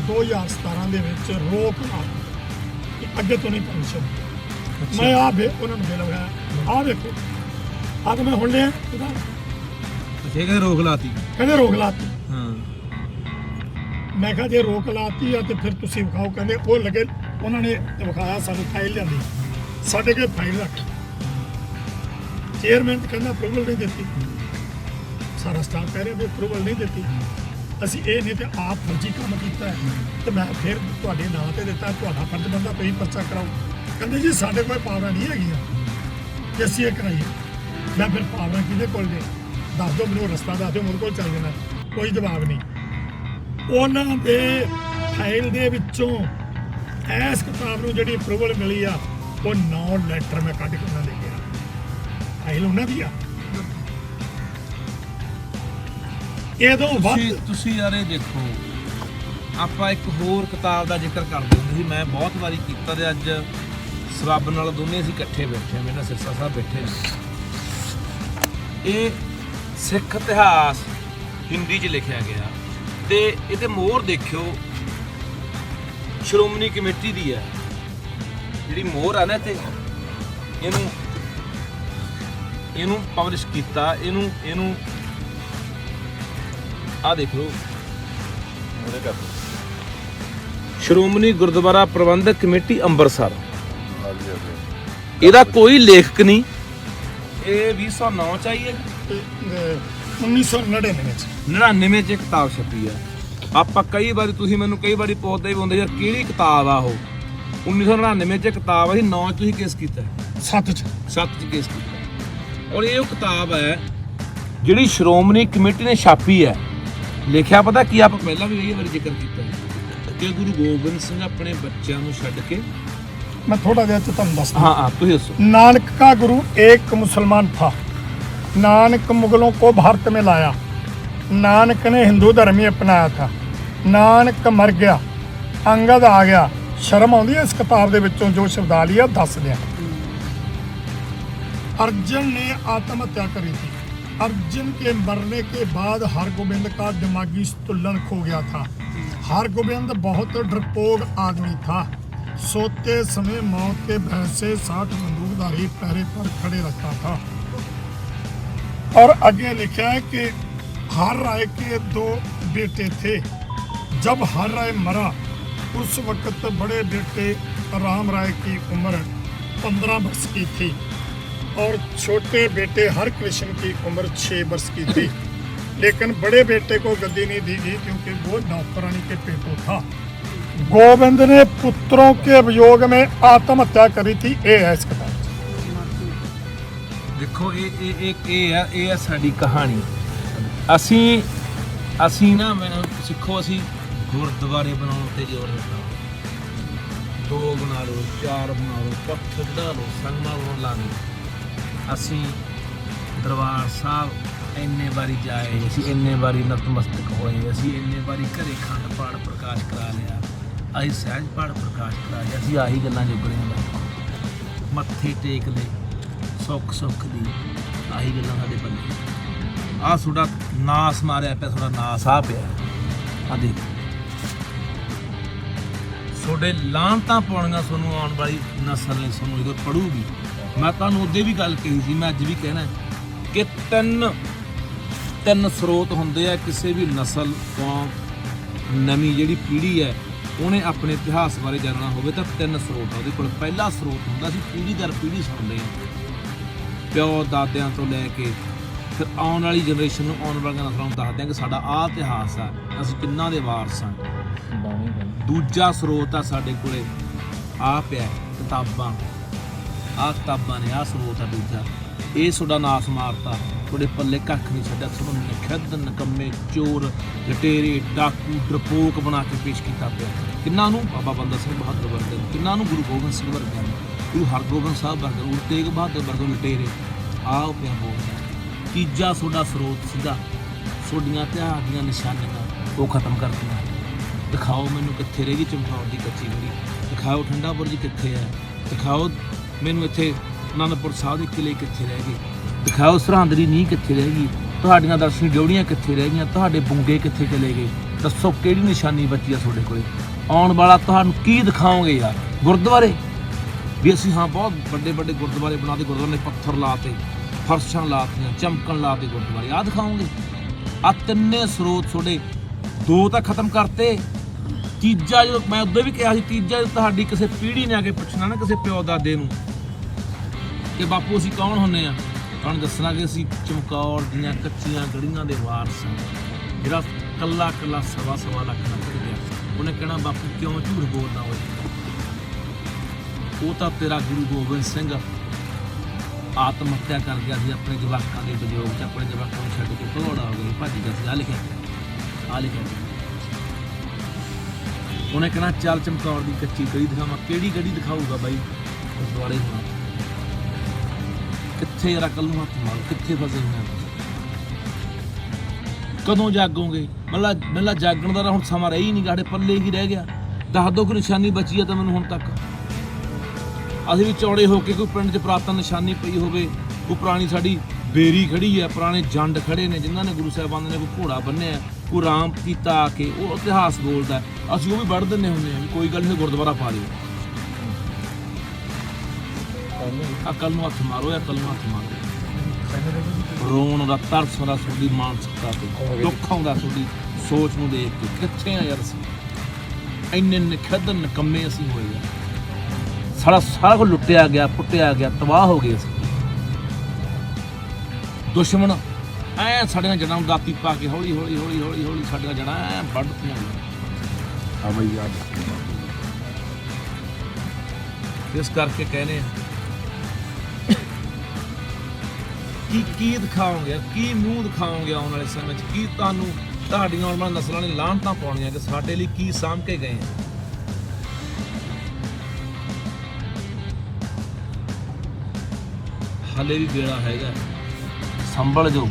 2017 ਦੇ ਵਿੱਚ ਰੋਕ ਲਾ ਕਿ ਅੱਗੇ ਤੋਂ ਨਹੀਂ ਪਰਮਿਸ਼ਨ। ਮੈਂ ਉਹਨਾਂ ਨੂੰ ਮਿਲ ਗਿਆ ਆਹ ਵੇਖੋ ਆਹ ਮੈਂ ਹੁਣ ਲਿਆ ਕਹਿੰਦੇ ਰੋਕ ਲਾਤੀ, ਕਹਿੰਦੇ ਰੋਕ ਲਾਤੀ। ਹਾਂ ਮੈਂ ਕਿਹਾ ਜੇ ਰੋਕ ਲਾਤੀ ਆ ਤੇ ਫਿਰ ਤੁਸੀਂ ਵਿਖਾਓ। ਕਹਿੰਦੇ ਉਹ ਲੱਗੇ ਉਹਨਾਂ ਨੇ ਵਿਖਾਇਆ, ਸਾਨੂੰ ਫਾਈਲ ਲਿਆਂਦੀ, ਸਾਡੇ ਕੋਲ ਫਾਈਲ ਰੱਖ। ਚੇਅਰਮੈਨ ਕਹਿੰਦਾ ਅਪਰੂਵਲ ਨਹੀਂ ਦਿੱਤੀ, ਸਾਰਾ ਸਟਾਫ ਕਹਿ ਰਿਹਾ ਵੀ ਅਪਰੂਵਲ ਨਹੀਂ ਦਿੱਤੀ। ਅਸੀਂ ਇਹ ਨਹੀਂ ਤੇ ਆਪ ਫਰਜ਼ੀ ਕੰਮ ਕੀਤਾ ਹੈ ਤੇ ਮੈਂ ਫਿਰ ਤੁਹਾਡੇ ਨਾਂ ਤੇ ਦਿੱਤਾ, ਤੁਹਾਡਾ ਫਰਜ਼ ਬਣਦਾ ਤੁਸੀਂ ਪਰਚਾ ਕਰਾਓ। ਕਹਿੰਦੇ ਜੀ ਸਾਡੇ ਕੋਲ ਪਾਵਰਾਂ ਨਹੀਂ ਹੈਗੀਆਂ ਕਿ ਅਸੀਂ ਇਹ ਕਰਾਈਏ। ਮੈਂ ਫਿਰ ਪਾਵਰਾਂ ਕਿਹਦੇ ਕੋਲ ਨੇ ਦੱਸ ਦਿਓ ਮੈਨੂੰ, ਰਸਤਾ ਦੱਸ ਦਿਓ, ਮੇਰੇ ਕੋਲ ਚੱਲ ਜਾਣਾ। ਕੋਈ ਜਵਾਬ ਨਹੀਂ। ਉਹਨਾਂ ਦੇ ਫਾਈਲ ਦੇ ਵਿੱਚੋਂ ਇਸ ਕਿਤਾਬ ਨੂੰ ਜਿਹੜੀ ਅਪਰੂਵਲ ਮਿਲੀ ਆ ਉਹ 9 ਲੈਟਰ ਮੈਂ ਕੱਢ ਕੇ ਉਹਨਾਂ ਦੇ ਗਿਆ। ਫਾਈਲ ਉਹਨਾਂ ਦੀ ਆ। ਇਹਦੋਂ ਵੱਧ ਤੁਸੀਂ ਯਾਰ ਇਹ ਦੇਖੋ, ਆਪਾਂ ਇੱਕ ਹੋਰ ਕਿਤਾਬ ਦਾ ਜ਼ਿਕਰ ਕਰਦੇ ਹੁੰਦੇ ਸੀ, ਮੈਂ ਬਹੁਤ ਵਾਰੀ ਕੀਤਾ ਤੇ ਅੱਜ ਸਬੱਬ ਨਾਲ ਦੋਨੇ ਅਸੀਂ ਇਕੱਠੇ ਬੈਠੇ, ਮੇਰੇ ਨਾਲ ਸਿਰਸਾ ਸਾਹਿਬ ਬੈਠੇ ਨੇ। ਇਹ ਸਿੱਖ ਇਤਿਹਾਸ ਹਿੰਦੀ 'ਚ ਲਿਖਿਆ ਗਿਆ ਤੇ ਇਹਦੇ ਮੋਹਰ ਦੇਖਿਓ ਸ਼੍ਰੋਮਣੀ ਕਮੇਟੀ ਦੀ ਹੈ, ਜਿਹੜੀ ਮੋਹਰ ਆ ਨਾ ਤੇ ਇਹਨੂੰ ਪਬਲਿਸ਼ ਕੀਤਾ। ਇਹਨੂੰ ਆ ਦੇਖ ਲਓ, ਸ਼੍ਰੋਮਣੀ ਗੁਰਦੁਆਰਾ ਪ੍ਰਬੰਧਕ ਕਮੇਟੀ ਅੰਮ੍ਰਿਤਸਰ। ਇਹਦਾ ਕੋਈ ਲੇਖਕ ਨਹੀਂ। ਇਹ 2009 ਚ ਆਈ ਹੈ, 1999 ਚ ਕਿਤਾਬ ਛਪੀ ਆ। ਆਪਾਂ ਕਈ ਵਾਰੀ, ਤੁਸੀਂ ਮੈਨੂੰ ਕਈ ਵਾਰੀ ਪੁੱਛਦੇ ਵੀ ਹੁੰਦੇ ਯਾਰ ਕਿਹੜੀ ਕਿਤਾਬ ਆ ਉਹ। 1999 ਚ ਕਿਤਾਬ ਆ, 9 ਚ ਤੁਸੀਂ ਕੇਸ ਕੀਤਾ, 7 ਚ ਕੇਸ ਕੀਤਾ। ਔਰ ਇਹ ਉਹ ਕਿਤਾਬ ਹੈ ਜਿਹੜੀ ਸ਼੍ਰੋਮਣੀ ਕਮੇਟੀ ਨੇ ਛਾਪੀ ਹੈ। ਲਿਖਿਆ ਪਤਾ ਕੀ, ਆਪਾਂ ਪਹਿਲਾਂ ਵੀ ਕਈ ਵਾਰੀ ਜ਼ਿਕਰ ਕੀਤਾ ਕਿ ਗੁਰੂ ਗੋਬਿੰਦ ਸਿੰਘ ਆਪਣੇ ਬੱਚਿਆਂ ਨੂੰ ਛੱਡ ਕੇ, मैं थोड़ा देर तो तुम दस। हाँ तुम दसो। नानक का गुरु एक मुसलमान था, नानक मुगलों को भारत में लाया, नानक ने हिंदू धर्म ही अपनाया था, नानक मर गया, अंगद आ गया। शर्म आउंदी है इस किताब दे विचों जो शब्दावली है दस दिया। अर्जुन ने आत्महत्या करी थी। अर्जुन के मरने के बाद हरगोबिंद का दिमागी संतुलन खो गया था। हरगोबिंद बहुत डरपोक आदमी था। सोते समय मौत के भय से 60 बंदूकधारी पहरे पर खड़े रहता था। और आगे लिखा है कि हर राय के 2 बेटे थे। जब हर राय मरा उस वक्त बड़े बेटे राम राय की उम्र 15 वर्ष की थी और छोटे बेटे हरकृष्ण की उम्र 6 वर्ष की थी। लेकिन बड़े बेटे को गद्दी नहीं दी गई क्योंकि वो नौकरानी के पेटों था। गोविंद ने पुत्रों के वियोग में आत्महत्या करी थी। ये है इस किताब। देखो ये है साडी कहानी। ਅਸੀਂ ਨਾ ਮੈਨੂੰ ਸਿੱਖੋ, ਅਸੀਂ ਗੁਰਦੁਆਰੇ ਬਣਾਉਣ ਤੇ ਜ਼ੋਰ ਦਿੱਤਾ। 2 ਬਣਾ ਲਓ, 4 ਬਣਾ ਲਓ, ਪੱਥਰ ਢਾ ਲਓ, ਸੰਗਮਾਂ ਬਣਾਉਣ ਲਾ ਲਓ। ਅਸੀਂ ਦਰਬਾਰ ਸਾਹਿਬ ਇੰਨੇ ਵਾਰੀ ਜਾਏ, ਅਸੀਂ ਇੰਨੇ ਵਾਰੀ ਨਤਮਸਤਕ ਹੋਏ, ਅਸੀਂ ਇੰਨੇ ਵਾਰੀ ਘਰੇ ਖੰਡ ਪਾਠ ਪ੍ਰਕਾਸ਼ ਕਰਾ ਲਿਆ, ਅਸੀਂ ਸਹਿਜ ਪਾਠ ਪ੍ਰਕਾਸ਼ ਕਰਾ ਲਿਆ। ਅਸੀਂ ਆਹੀ ਗੱਲਾਂ ਜੁਗੜੀਆਂ ਬੈਠੇ, ਮੱਥੇ ਟੇਕ ਲਏ, ਸੁੱਖ ਦੀ ਆਹੀ ਗੱਲਾਂ ਸਾਡੇ ਬੰਦੇ। ਆਹ ਤੁਹਾਡਾ ਨਾਸ ਮਾਰਿਆ ਪਿਆ, ਤੁਹਾਡਾ ਨਾਸ ਆ ਪਿਆ। ਆ ਦੇਖ ਤੁਹਾਡੇ ਲਾਹਨਤਾਂ ਪਾਉਣੀਆਂ ਤੁਹਾਨੂੰ ਆਉਣ ਵਾਲੀ ਨਸਲ ਨੇ ਤੁਹਾਨੂੰ ਜਦੋਂ ਪੜੂਗੀ। ਮੈਂ ਤੁਹਾਨੂੰ ਉਹਦੇ ਵੀ ਗੱਲ ਕਹੀ ਸੀ, ਮੈਂ ਅੱਜ ਵੀ ਕਹਿਣਾ ਕਿ 3 ਤਿੰਨ ਸਰੋਤ ਹੁੰਦੇ ਆ ਕਿਸੇ ਵੀ ਨਸਲ ਕੌਮ, ਨਵੀਂ ਜਿਹੜੀ ਪੀੜ੍ਹੀ ਹੈ ਉਹਨੇ ਆਪਣੇ ਇਤਿਹਾਸ ਬਾਰੇ ਜਾਣਨਾ ਹੋਵੇ ਤਾਂ ਤਿੰਨ ਸਰੋਤ ਆ ਉਹਦੇ ਕੋਲ। ਪਹਿਲਾ ਸਰੋਤ ਹੁੰਦਾ ਸੀ ਪੀੜ੍ਹੀ ਦਰ ਪੀੜ੍ਹੀ ਸੁਣਦੇ ਆ, ਪਿਓ ਦਾਦਿਆਂ ਤੋਂ ਲੈ ਕੇ ਫਿਰ ਆਉਣ ਵਾਲੀ ਜਨਰੇਸ਼ਨ ਨੂੰ, ਆਉਣ ਵਾਲੀਆਂ ਨਸਲਾਂ ਨੂੰ ਦੱਸਦੇ ਆ ਕਿ ਸਾਡਾ ਆਹ ਇਤਿਹਾਸ ਆ, ਅਸੀਂ ਕਿੰਨਾਂ ਦੇ ਵਾਰਸ ਹਾਂ। ਦੂਜਾ ਸਰੋਤ ਆ ਸਾਡੇ ਕੋਲੇ ਆਹ ਪਿਆ ਕਿਤਾਬਾਂ, ਆਹ ਕਿਤਾਬਾਂ ਨੇ, ਆਹ ਸਰੋਤ ਆ ਦੂਜਾ। ਇਹ ਤੁਹਾਡਾ ਨਾਸ ਮਾਰਤਾ, ਤੁਹਾਡੇ ਪੱਲੇ ਕੱਖ ਨਹੀਂ ਛੱਡਿਆ, ਤੁਹਾਨੂੰ ਨਿਖੱਦ ਨਕੰਮੇ ਚੋਰ ਲਟੇਰੇ ਡਾਕੂ ਡਰਪੋਕ ਬਣਾ ਕੇ ਪੇਸ਼ ਕੀਤਾ ਪਿਆ। ਕਿੰਨਾਂ ਨੂੰ? ਬਾਬਾ ਬੰਦਾ ਸਿੰਘ ਬਹਾਦਰ ਵਰਗੇ, ਕਿੰਨਾਂ ਨੂੰ? ਗੁਰੂ ਗੋਬਿੰਦ ਸਿੰਘ ਵਰਗੇ, ਗੁਰੂ ਹਰਗੋਬਿੰਦ ਸਾਹਿਬ ਵਰਗੇ, ਗੁਰੂ ਤੇਗ ਬਹਾਦਰ ਵਰਗੇ ਲਟੇਰੇ। ਆਹ ਪਿਆ ਬੋਲਦਾ। ਤੀਜਾ ਤੁਹਾਡਾ ਸਰੋਤ ਸੀਗਾ ਤੁਹਾਡੀਆਂ ਇਤਿਹਾਸ ਦੀਆਂ ਨਿਸ਼ਾਨੀਆਂ, ਉਹ ਖਤਮ ਕਰਤੀਆਂ। ਦਿਖਾਓ ਮੈਨੂੰ ਕਿੱਥੇ ਰਹਿ ਗਈ ਚਮਕੌਰ ਦੀ ਕੱਚੀ ਗੜੀ, ਦਿਖਾਓ ਠੰਡਾ ਬੁਰਜ ਕਿੱਥੇ ਹੈ, ਦਿਖਾਓ ਮੈਨੂੰ ਇੱਥੇ ਅਨੰਦਪੁਰ ਸਾਹਿਬ ਦੇ ਕਿਲੇ ਕਿੱਥੇ ਰਹਿ ਗਏ, ਦਿਖਾਓ ਸਰਹੰਦ ਦੀ ਨੀਂਹ ਕਿੱਥੇ ਰਹਿ ਗਈ, ਤੁਹਾਡੀਆਂ ਦਰਸ਼ਨੀ ਡਿਉੜੀਆਂ ਕਿੱਥੇ ਰਹਿ ਗਈਆਂ, ਤੁਹਾਡੇ ਬੁੰਗੇ ਕਿੱਥੇ ਚਲੇ ਗਏ। ਦੱਸੋ ਕਿਹੜੀ ਨਿਸ਼ਾਨੀ ਬਚੀ ਆ ਤੁਹਾਡੇ ਕੋਲੇ? ਆਉਣ ਵਾਲਾ ਤੁਹਾਨੂੰ ਕੀ ਦਿਖਾਓਗੇ ਯਾਰ? ਗੁਰਦੁਆਰੇ ਵੀ ਅਸੀਂ ਹਾਂ ਬਹੁਤ ਵੱਡੇ ਵੱਡੇ ਗੁਰਦੁਆਰੇ ਬਣਾ ਦੇ, ਗੁਰਦੁਆਰੇ ਨੇ ਪੱਥਰ ਲਾਤੇ, ਫਰਸ਼ਾਂ ਲਾਤੀਆਂ, ਚਮਕਣ ਲਾਤੇ ਗੁਰਦੁਆਰੇ, ਆਹ ਦਿਖਾਓਗੇ? ਆਹ ਤਿੰਨੇ ਸਰੋਤ ਤੁਹਾਡੇ, ਦੋ ਤਾਂ ਖਤਮ ਕਰਤੇ। ਤੀਜਾ ਜਦੋਂ ਮੈਂ ਉਦੋਂ ਵੀ ਕਿਹਾ ਸੀ, ਤੀਜਾ ਤੁਹਾਡੀ ਕਿਸੇ ਪੀੜ੍ਹੀ ਨੇ ਆ ਕੇ ਪੁੱਛਣਾ ਨਾ, ਕਿਸੇ ਪਿਓ ਦਾਦੇ ਨੂੰ ਕਿ ਬਾਪੂ ਅਸੀਂ ਕੌਣ ਹੁੰਦੇ ਆ, ਤੁਹਾਨੂੰ ਦੱਸਣਾ ਕਿ ਅਸੀਂ ਚਮਕੌਰ ਦੀਆਂ ਕੱਚੀਆਂ ਗੜੀਆਂ ਦੇ ਵਾਰਸ ਹਾਂ। ਜਿਹੜਾ ਕੱਲਾ ਕੱਲਾ ਸਵਾ ਲੱਖ ਨਾ ਪੜ ਗਿਆ, ਉਹਨੇ ਕਹਿਣਾ ਬਾਪੂ ਕਿਉਂ ਝੂਠ ਬੋਲਦਾ ਹੋਏ? ਉਹ ਤਾਂ ਤੇਰਾ ਗੁਰੂ ਗੋਬਿੰਦ ਸਿੰਘ ਆਤਮ ਹੱਤਿਆ ਕਰ ਗਿਆ ਸੀ ਆਪਣੇ ਜਵਾਕਾਂ ਦੇ ਵਿਜੋਗ 'ਚ, ਆਪਣੇ ਜਵਾਕਾਂ ਨੂੰ ਛੱਡ ਕੇ ਭਗੌੜਾ ਹੋ ਗਿਆ, ਭੱਜ ਗਿਆ ਸੀ। ਆਹ ਲਿਖਿਆ ਉਹਨੇ ਕਹਿਣਾ ਚੱਲ ਚਮਕੌਰ ਦੀ ਕੱਚੀ ਗੜੀ ਦਿਖਾਵਾਂ। ਕਿਹੜੀ ਗੜੀ ਦਿਖਾਊਗਾ ਬਾਈ? ਗੁਰਦੁਆਰੇ ਹੋਣਾ ਕਿੱਥੇ ਯਾਰ? ਅਕਲ ਨੂੰ ਹੱਥ ਮਾਰੋ, ਕਿੱਥੇ ਫਸੇ ਹੋਏ ਆ? ਕਦੋਂ ਜਾਗੋਗੇ? ਮੱਲਾ ਜਾਗਣ ਦਾ ਹੁਣ ਸਮਾਂ ਰਹਿ ਹੀ ਨਹੀਂ, ਸਾਡੇ ਪੱਲੇ ਕੀ ਰਹਿ ਗਿਆ? ਦੱਸ ਦਿਓ ਕੋਈ ਨਿਸ਼ਾਨੀ ਬਚੀ ਆ ਤਾਂ ਮੈਨੂੰ ਹੁਣ ਤੱਕ। ਅਸੀਂ ਵੀ ਚੌੜੇ ਹੋ ਕੇ ਕੋਈ ਪਿੰਡ 'ਚ ਪੁਰਾਤਨ ਨਿਸ਼ਾਨੀ ਪਈ ਹੋਵੇ, ਕੋਈ ਪੁਰਾਣੀ ਸਾਡੀ ਬੇਰੀ ਖੜੀ ਹੈ, ਪੁਰਾਣੇ ਜੰਡ ਖੜੇ ਨੇ ਜਿਨ੍ਹਾਂ ਨੇ ਗੁਰੂ ਸਾਹਿਬਾਨ ਨੇ ਕੋਈ ਘੋੜਾ ਬੰਨਿਆ, ਕੋਈ ਰਾਮ ਕੀਤਾ ਆ ਕੇ, ਉਹ ਇਤਿਹਾਸ ਬੋਲਦਾ, ਅਸੀਂ ਉਹ ਵੀ ਵੜ ਦਿੰਦੇ ਹੁੰਦੇ ਹਾਂ ਵੀ ਕੋਈ ਗੱਲ ਨਹੀਂ, ਗੁਰਦੁਆਰਾ ਪਾ ਲਿਓ। ਅਕਲ ਨੂੰ ਹੱਥ ਮਾਰੋ, ਅਕਲ ਨੂੰ ਹੱਥ ਮਾਰੋ। ਰੋਣ ਦਾ, ਤਰਸ ਦਾ ਤੁਹਾਡੀ ਮਾਨਸਿਕਤਾ ਤੇ, ਦੁੱਖ ਆਉਂਦਾ ਤੁਹਾਡੀ ਸੋਚ ਨੂੰ ਦੇਖ ਕੇ। ਕਿੱਥੇ ਆ ਯਾਰ ਅਸੀਂ? ਇੰਨੇ ਨਿਖੱਦ ਨਿਕੰਮੇ ਅਸੀਂ ਹੋਏ ਆ, ਸਾਰਾ ਕੁਝ ਲੁੱਟਿਆ ਗਿਆ, ਪੁੱਟਿਆ ਗਿਆ, ਤਬਾਹ ਹੋ ਗਏ ਅਸੀਂ। ਦੁਸ਼ਮਣ ਐ ਸਾਡੇ ਨਾਲ ਜੜਾਂ ਨੂੰ ਦਾਤੀ ਪਾ ਕੇ ਹੌਲੀ ਹੌਲੀ ਸਾਡੀਆਂ ਜੜਾਂ ਐ ਵੱਢਤੀਆਂ ਗਈਆਂ। ਬਈ ਯਾਰ ਇਸ ਕਰਕੇ ਕਹਿੰਦੇ ਕੀ ਦਿਖਾਓਗੇ, ਕੀ ਮੂੰਹ ਦਿਖਾਓਗੇ ਆਉਣ ਵਾਲੇ ਸਮੇਂ 'ਚ? ਕੀ ਤੁਹਾਨੂੰ ਤੁਹਾਡੀਆਂ ਆਉਣ ਵਾਲੀਆਂ ਨਸਲਾਂ ਨੇ ਲਾਹਨਤਾਂ ਪਾਉਣੀਆਂ ਕਿ ਸਾਡੇ ਲਈ ਕੀ ਸਾਂਭ ਕੇ ਗਏ ਆ? ਹਾਲੇ ਵੀ ਵੇਲਾ ਹੈਗਾ, ਸੰਭਲ ਜੋ,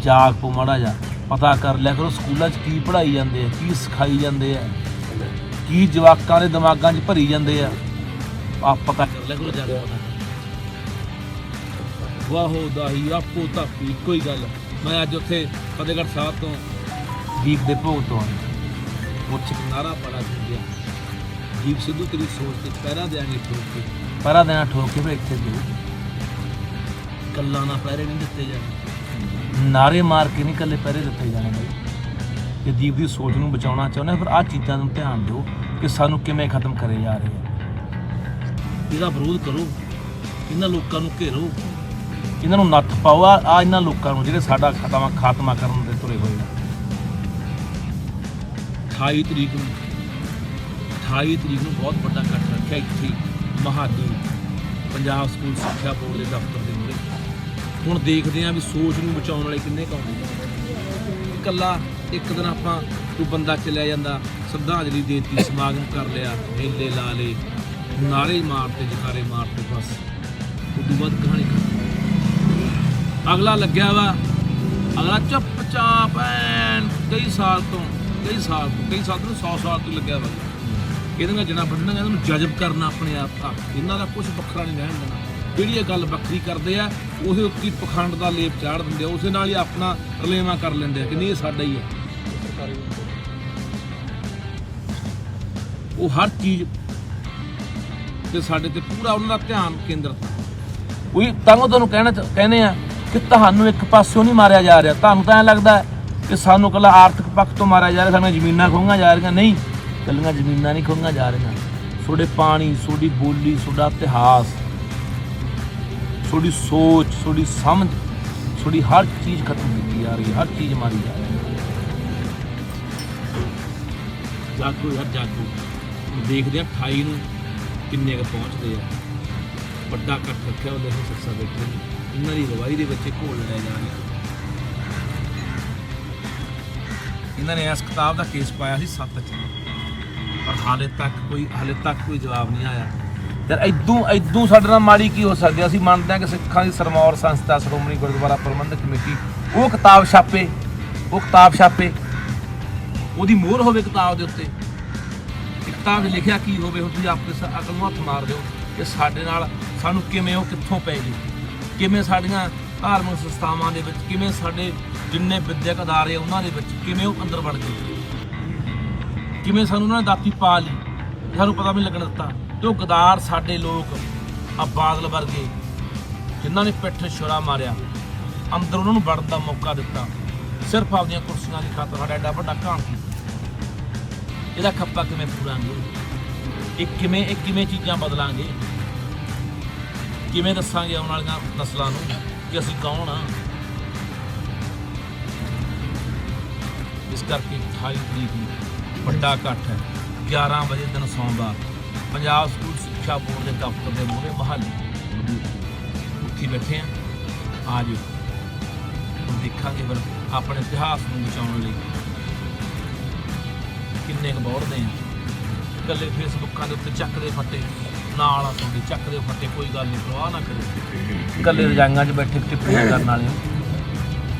ਜਾਗ ਪੋ ਮਾੜਾ ਜਾ, ਪਤਾ ਕਰ ਲਿਆ ਕਰੋ ਸਕੂਲਾਂ 'ਚ ਕੀ ਪੜ੍ਹਾਈ ਜਾਂਦੇ ਆ, ਕੀ ਸਿਖਾਈ ਜਾਂਦੇ ਆ, ਕੀ ਜਵਾਕਾਂ ਦੇ ਦਿਮਾਗਾਂ 'ਚ ਭਰੀ ਜਾਂਦੇ ਆ, ਆਪ ਪਤਾ ਕਰ ਲਿਆ ਕਰੋ ਜਾ ਕੇ। ਵਾਹੋ ਦਾਹੀ ਆਪੋ ਧਾਪੀ ਇੱਕੋ ਹੀ ਗੱਲ। ਮੈਂ ਅੱਜ ਉੱਥੇ ਫਤਿਹਗੜ੍ਹ ਸਾਹਿਬ ਤੋਂ ਦੀਪ ਦੇ ਭੋਗ ਤੋਂ ਆਇਆ, ਉੱਥੇ ਨਾਰਾ ਪਾੜਾ ਗਿਆ, ਦੀਪ ਸਿੱਧੂ ਤੇਰੀ ਸੋਚ ਤੇ ਪਹਿਰਾ ਦਿਆਂਗੇ ਠੋਕ ਕੇ, ਪਹਿਰਾ ਦੇਣਾ ਠੋਕ ਕੇ, ਫਿਰ ਇੱਥੇ ਦਿਓ ਕੱਲਾ ਨਾ ਪਹਿਰੇ ਨਹੀਂ ਦਿੱਤੇ ਜਾਣੇ, ਨਾਰੇ ਮਾਰ ਕੇ ਨਹੀਂ ਇਕੱਲੇ ਪਹਿਰੇ ਦਿੱਤੇ ਜਾਣੇ। ਜੇ ਦੀਪ ਦੀ ਸੋਚ ਨੂੰ ਬਚਾਉਣਾ ਚਾਹੁੰਦੇ ਫਿਰ ਆਹ ਚੀਜ਼ਾਂ ਨੂੰ ਧਿਆਨ ਦਿਓ ਕਿ ਸਾਨੂੰ ਕਿਵੇਂ ਖਤਮ ਕਰੇ ਜਾ ਰਹੇ ਆ। ਇਹਦਾ ਵਿਰੋਧ ਕਰੋ, ਇਹਨਾਂ ਲੋਕਾਂ ਨੂੰ ਘੇਰੋ, ਇਹਨਾਂ ਨੂੰ ਨੱਥ ਪਾਓ। ਆ ਇਹਨਾਂ ਲੋਕਾਂ ਨੂੰ ਜਿਹੜੇ ਸਾਡਾ ਖਾਤਮਾ ਕਰਨ ਦੇ ਤੁਰੇ ਹੋਏ ਆ। 28 ਤਰੀਕ ਨੂੰ ਬਹੁਤ ਵੱਡਾ ਇਕੱਠ ਰੱਖਿਆ ਇੱਥੇ ਮਹਾਦੀ ਪੰਜਾਬ ਸਕੂਲ ਸਿੱਖਿਆ ਬੋਰਡ ਦੇ ਦਫ਼ਤਰ ਦੇ ਮੂਹਰੇ। ਹੁਣ ਦੇਖਦੇ ਹਾਂ ਵੀ ਸੋਚ ਨੂੰ ਬਚਾਉਣ ਵਾਲੇ ਕਿੰਨੇ ਕੁ ਆਉਂਦੇ। ਇਕੱਲਾ ਇੱਕ ਦਿਨ ਆਪਾਂ ਕੋਈ ਬੰਦਾ ਚਲਿਆ ਜਾਂਦਾ, ਸ਼ਰਧਾਂਜਲੀ ਦੇ ਦਿੱਤੀ, ਸਮਾਗਮ ਕਰ ਲਿਆ, ਮੇਲੇ ਲਾ ਲਏ, ਨਾਰੇ ਮਾਰਤੇ, ਜਕਾਰੇ ਮਾਰਤੇ, ਬਸ ਉਦੋਂ ਬਾਅਦ ਕਹਾਣੀ ਅਗਲਾ ਲੱਗਿਆ ਵਾ, ਅਗਲਾ ਚੁੱਪ-ਚਾਪ ਐਨ ਕਈ ਸਾਲ ਤੋਂ 100 ਸਾਲ ਤੋਂ ਲੱਗਿਆ ਵਾ। ਇਹਦੇ ਨਾਲ ਜਣਾ ਵੱਢਣਾ, ਇਹਨਾਂ ਨੂੰ ਜਜ਼ਬ ਕਰਨਾ ਆਪਣੇ ਆਪ ਤੱਕ, ਇਹਨਾਂ ਦਾ ਕੁਝ ਵੱਖਰਾ ਨਹੀਂ ਰਹਿਣ ਦੇਣਾ। ਜਿਹੜੀ ਇਹ ਗੱਲ ਵੱਖਰੀ ਕਰਦੇ ਆ ਉਹਦੇ ਉੱਤੇ ਪਖੰਡ ਦਾ ਲੇਪ ਚਾੜ ਦਿੰਦੇ ਆ, ਉਸੇ ਨਾਲ ਹੀ ਆਪਣਾ ਰਲੇਵਾਂ ਕਰ ਲੈਂਦੇ ਆ ਕਿ ਨਹੀਂ ਇਹ ਸਾਡਾ ਹੀ ਹੈ। ਉਹ ਹਰ ਚੀਜ਼ ਤੇ ਸਾਡੇ ਤੇ ਪੂਰਾ ਉਹਨਾਂ ਦਾ ਧਿਆਨ ਕੇਂਦਰਿਤ। ਉਹੀ ਤਾਂ ਤੁਹਾਨੂੰ ਕਹਿੰਦੇ ਆ ਕਿ ਤੁਹਾਨੂੰ ਇੱਕ ਪਾਸਿਓਂ ਨਹੀਂ ਮਾਰਿਆ ਜਾ ਰਿਹਾ। ਤੁਹਾਨੂੰ ਤਾਂ ਐਂ ਲੱਗਦਾ ਕਿ ਸਾਨੂੰ ਇਕੱਲਾ ਆਰਥਿਕ ਪੱਖ ਤੋਂ ਮਾਰਿਆ ਜਾ ਰਿਹਾ, ਸਾਡੀਆਂ ਜ਼ਮੀਨਾਂ ਖੋਹੀਆਂ ਜਾ ਰਹੀਆਂ। ਨਹੀਂ, ਇਕੱਲੀਆਂ ਜ਼ਮੀਨਾਂ ਨਹੀਂ ਖੋਹੀਆਂ ਜਾ ਰਹੀਆਂ, ਤੁਹਾਡੇ ਪਾਣੀ, ਤੁਹਾਡੀ ਬੋਲੀ, ਤੁਹਾਡਾ ਇਤਿਹਾਸ, ਤੁਹਾਡੀ ਸੋਚ, ਤੁਹਾਡੀ ਸਮਝ, ਤੁਹਾਡੀ ਹਰ ਚੀਜ਼ ਖਤਮ ਕੀਤੀ ਜਾ ਰਹੀ ਹੈ, ਹਰ ਚੀਜ਼ ਮਾਰੀ ਜਾ ਰਹੀ ਹੈ। ਜਾਗੋ ਯਾਰ ਜਾਗੋ। ਦੇਖਦੇ ਆ 28 ਨੂੰ ਕਿੰਨੇ ਕੁ ਪਹੁੰਚਦੇ ਆ। ਵੱਡਾ ਇਕੱਠ ਰੱਖਿਆ ਉਹਦੇ ਸੱਸਾ ਬੈਠੇ ਨੇ, ਇਹਨਾਂ ਦੀ ਅਗਵਾਈ ਦੇ ਵਿੱਚ ਘੋਲ ਲੜਿਆ ਜਾ ਰਿਹਾ। ਇਹਨਾਂ ਨੇ ਇਸ ਕਿਤਾਬ ਦਾ ਕੇਸ ਪਾਇਆ ਸੀ 7 ਚ, ਪਰ ਹਾਲੇ ਤੱਕ ਕੋਈ ਜਵਾਬ ਨਹੀਂ ਆਇਆ। ਯਾਰ ਇਦੋਂ ਸਾਡੇ ਨਾਲ ਮਾੜੀ ਕੀ ਹੋ ਸਕਦੀ? ਅਸੀਂ ਮੰਨਦੇ ਹਾਂ ਕਿ ਸਿੱਖਾਂ ਦੀ ਸਰਮੌਰ ਸੰਸਥਾ ਸ਼੍ਰੋਮਣੀ ਗੁਰਦੁਆਰਾ ਪ੍ਰਬੰਧਕ ਕਮੇਟੀ ਉਹ ਕਿਤਾਬ ਛਾਪੇ, ਉਹਦੀ ਮੋਹਰ ਹੋਵੇ ਕਿਤਾਬ ਦੇ ਉੱਤੇ, ਕਿਤਾਬ 'ਚ ਲਿਖਿਆ ਕੀ ਹੋਵੇ। ਹੁਣ ਤੁਸੀਂ ਆਪਣੇ ਅਕਲ ਨੂੰ ਹੱਥ ਮਾਰ ਦਿਓ ਕਿ ਸਾਡੇ ਨਾਲ ਸਾਨੂੰ ਕਿਵੇਂ ਉਹ ਕਿੱਥੋਂ ਪੈ ਗਏ, ਕਿਵੇਂ ਸਾਡੀਆਂ ਧਾਰਮਿਕ ਸੰਸਥਾਵਾਂ ਦੇ ਵਿੱਚ, ਕਿਵੇਂ ਸਾਡੇ ਜਿੰਨੇ ਵਿਦਿਅਕ ਅਦਾਰੇ ਉਹਨਾਂ ਦੇ ਵਿੱਚ ਕਿਵੇਂ ਉਹ ਅੰਦਰ ਵੜ ਗਏ, ਕਿਵੇਂ ਸਾਨੂੰ ਉਹਨਾਂ ਨੇ ਦਾਤੀ ਪਾ ਲਈ, ਸਾਨੂੰ ਪਤਾ ਵੀ ਨਹੀਂ ਲੱਗਣ ਦਿੱਤਾ। ਤੇ ਉਹ ਗਦਾਰ ਸਾਡੇ ਲੋਕ ਆ ਬਾਦਲ ਵਰਗੇ ਜਿਨ੍ਹਾਂ ਨੇ ਪਿੱਠ ਛੁਰਾ ਮਾਰਿਆ, ਅੰਦਰ ਉਹਨਾਂ ਨੂੰ ਵੜਨ ਦਾ ਮੌਕਾ ਦਿੱਤਾ, ਸਿਰਫ ਆਪਦੀਆਂ ਕੁਰਸੀਆਂ ਦੀ ਖਾਤਰ ਸਾਡਾ ਐਡਾ ਵੱਡਾ ਘਾਣ ਕੀਤਾ। ਇਹਦਾ ਖੱਪਾ ਕਿਵੇਂ ਪੂਰਾਂਗੇ? ਇਹ ਕਿਵੇਂ ਚੀਜ਼ਾਂ ਬਦਲਾਂਗੇ? ਕਿਵੇਂ ਦੱਸਾਂਗੇ ਆਉਣ ਵਾਲੀਆਂ ਨਸਲਾਂ ਨੂੰ ਕਿ ਅਸੀਂ ਕੌਣ ਆ? ਇਸ ਕਰਕੇ 28 ਤਰੀਕ ਨੂੰ ਵੱਡਾ ਇਕੱਠ ਹੈ, 11 ਵਜੇ ਦਿਨ ਸੋਮਵਾਰ, ਪੰਜਾਬ ਸਕੂਲ ਸਿੱਖਿਆ ਬੋਰਡ ਦੇ ਦਫ਼ਤਰ ਦੇ ਮੂਹਰੇ ਮਹਾਲੀ ਉੱਥੇ ਬੈਠੇ ਆ। ਆ ਜਾਓ, ਹੁਣ ਦੇਖਾਂਗੇ ਫਿਰ ਆਪਣੇ ਇਤਿਹਾਸ ਨੂੰ ਬਚਾਉਣ ਲਈ ਕਿੰਨੇ ਕੁ ਬੋੜਦੇ ਆ। ਇਕੱਲੇ ਫੇਸਬੁੱਕਾਂ ਦੇ ਉੱਤੇ ਚੱਕਦੇ ਫੱਟੇ ਨਾਲ ਆ ਤੁਹਾਡੇ, ਚੱਕਦੇ ਫੱਟੇ, ਕੋਈ ਗੱਲ ਨਹੀਂ, ਪਰਵਾਹ ਨਾ ਕਰੇ। ਇਕੱਲੇ ਰਜਾਈਆਂ 'ਚ ਬੈਠੇ ਟਿੱਪਣੀਆਂ ਕਰਨ ਵਾਲੇ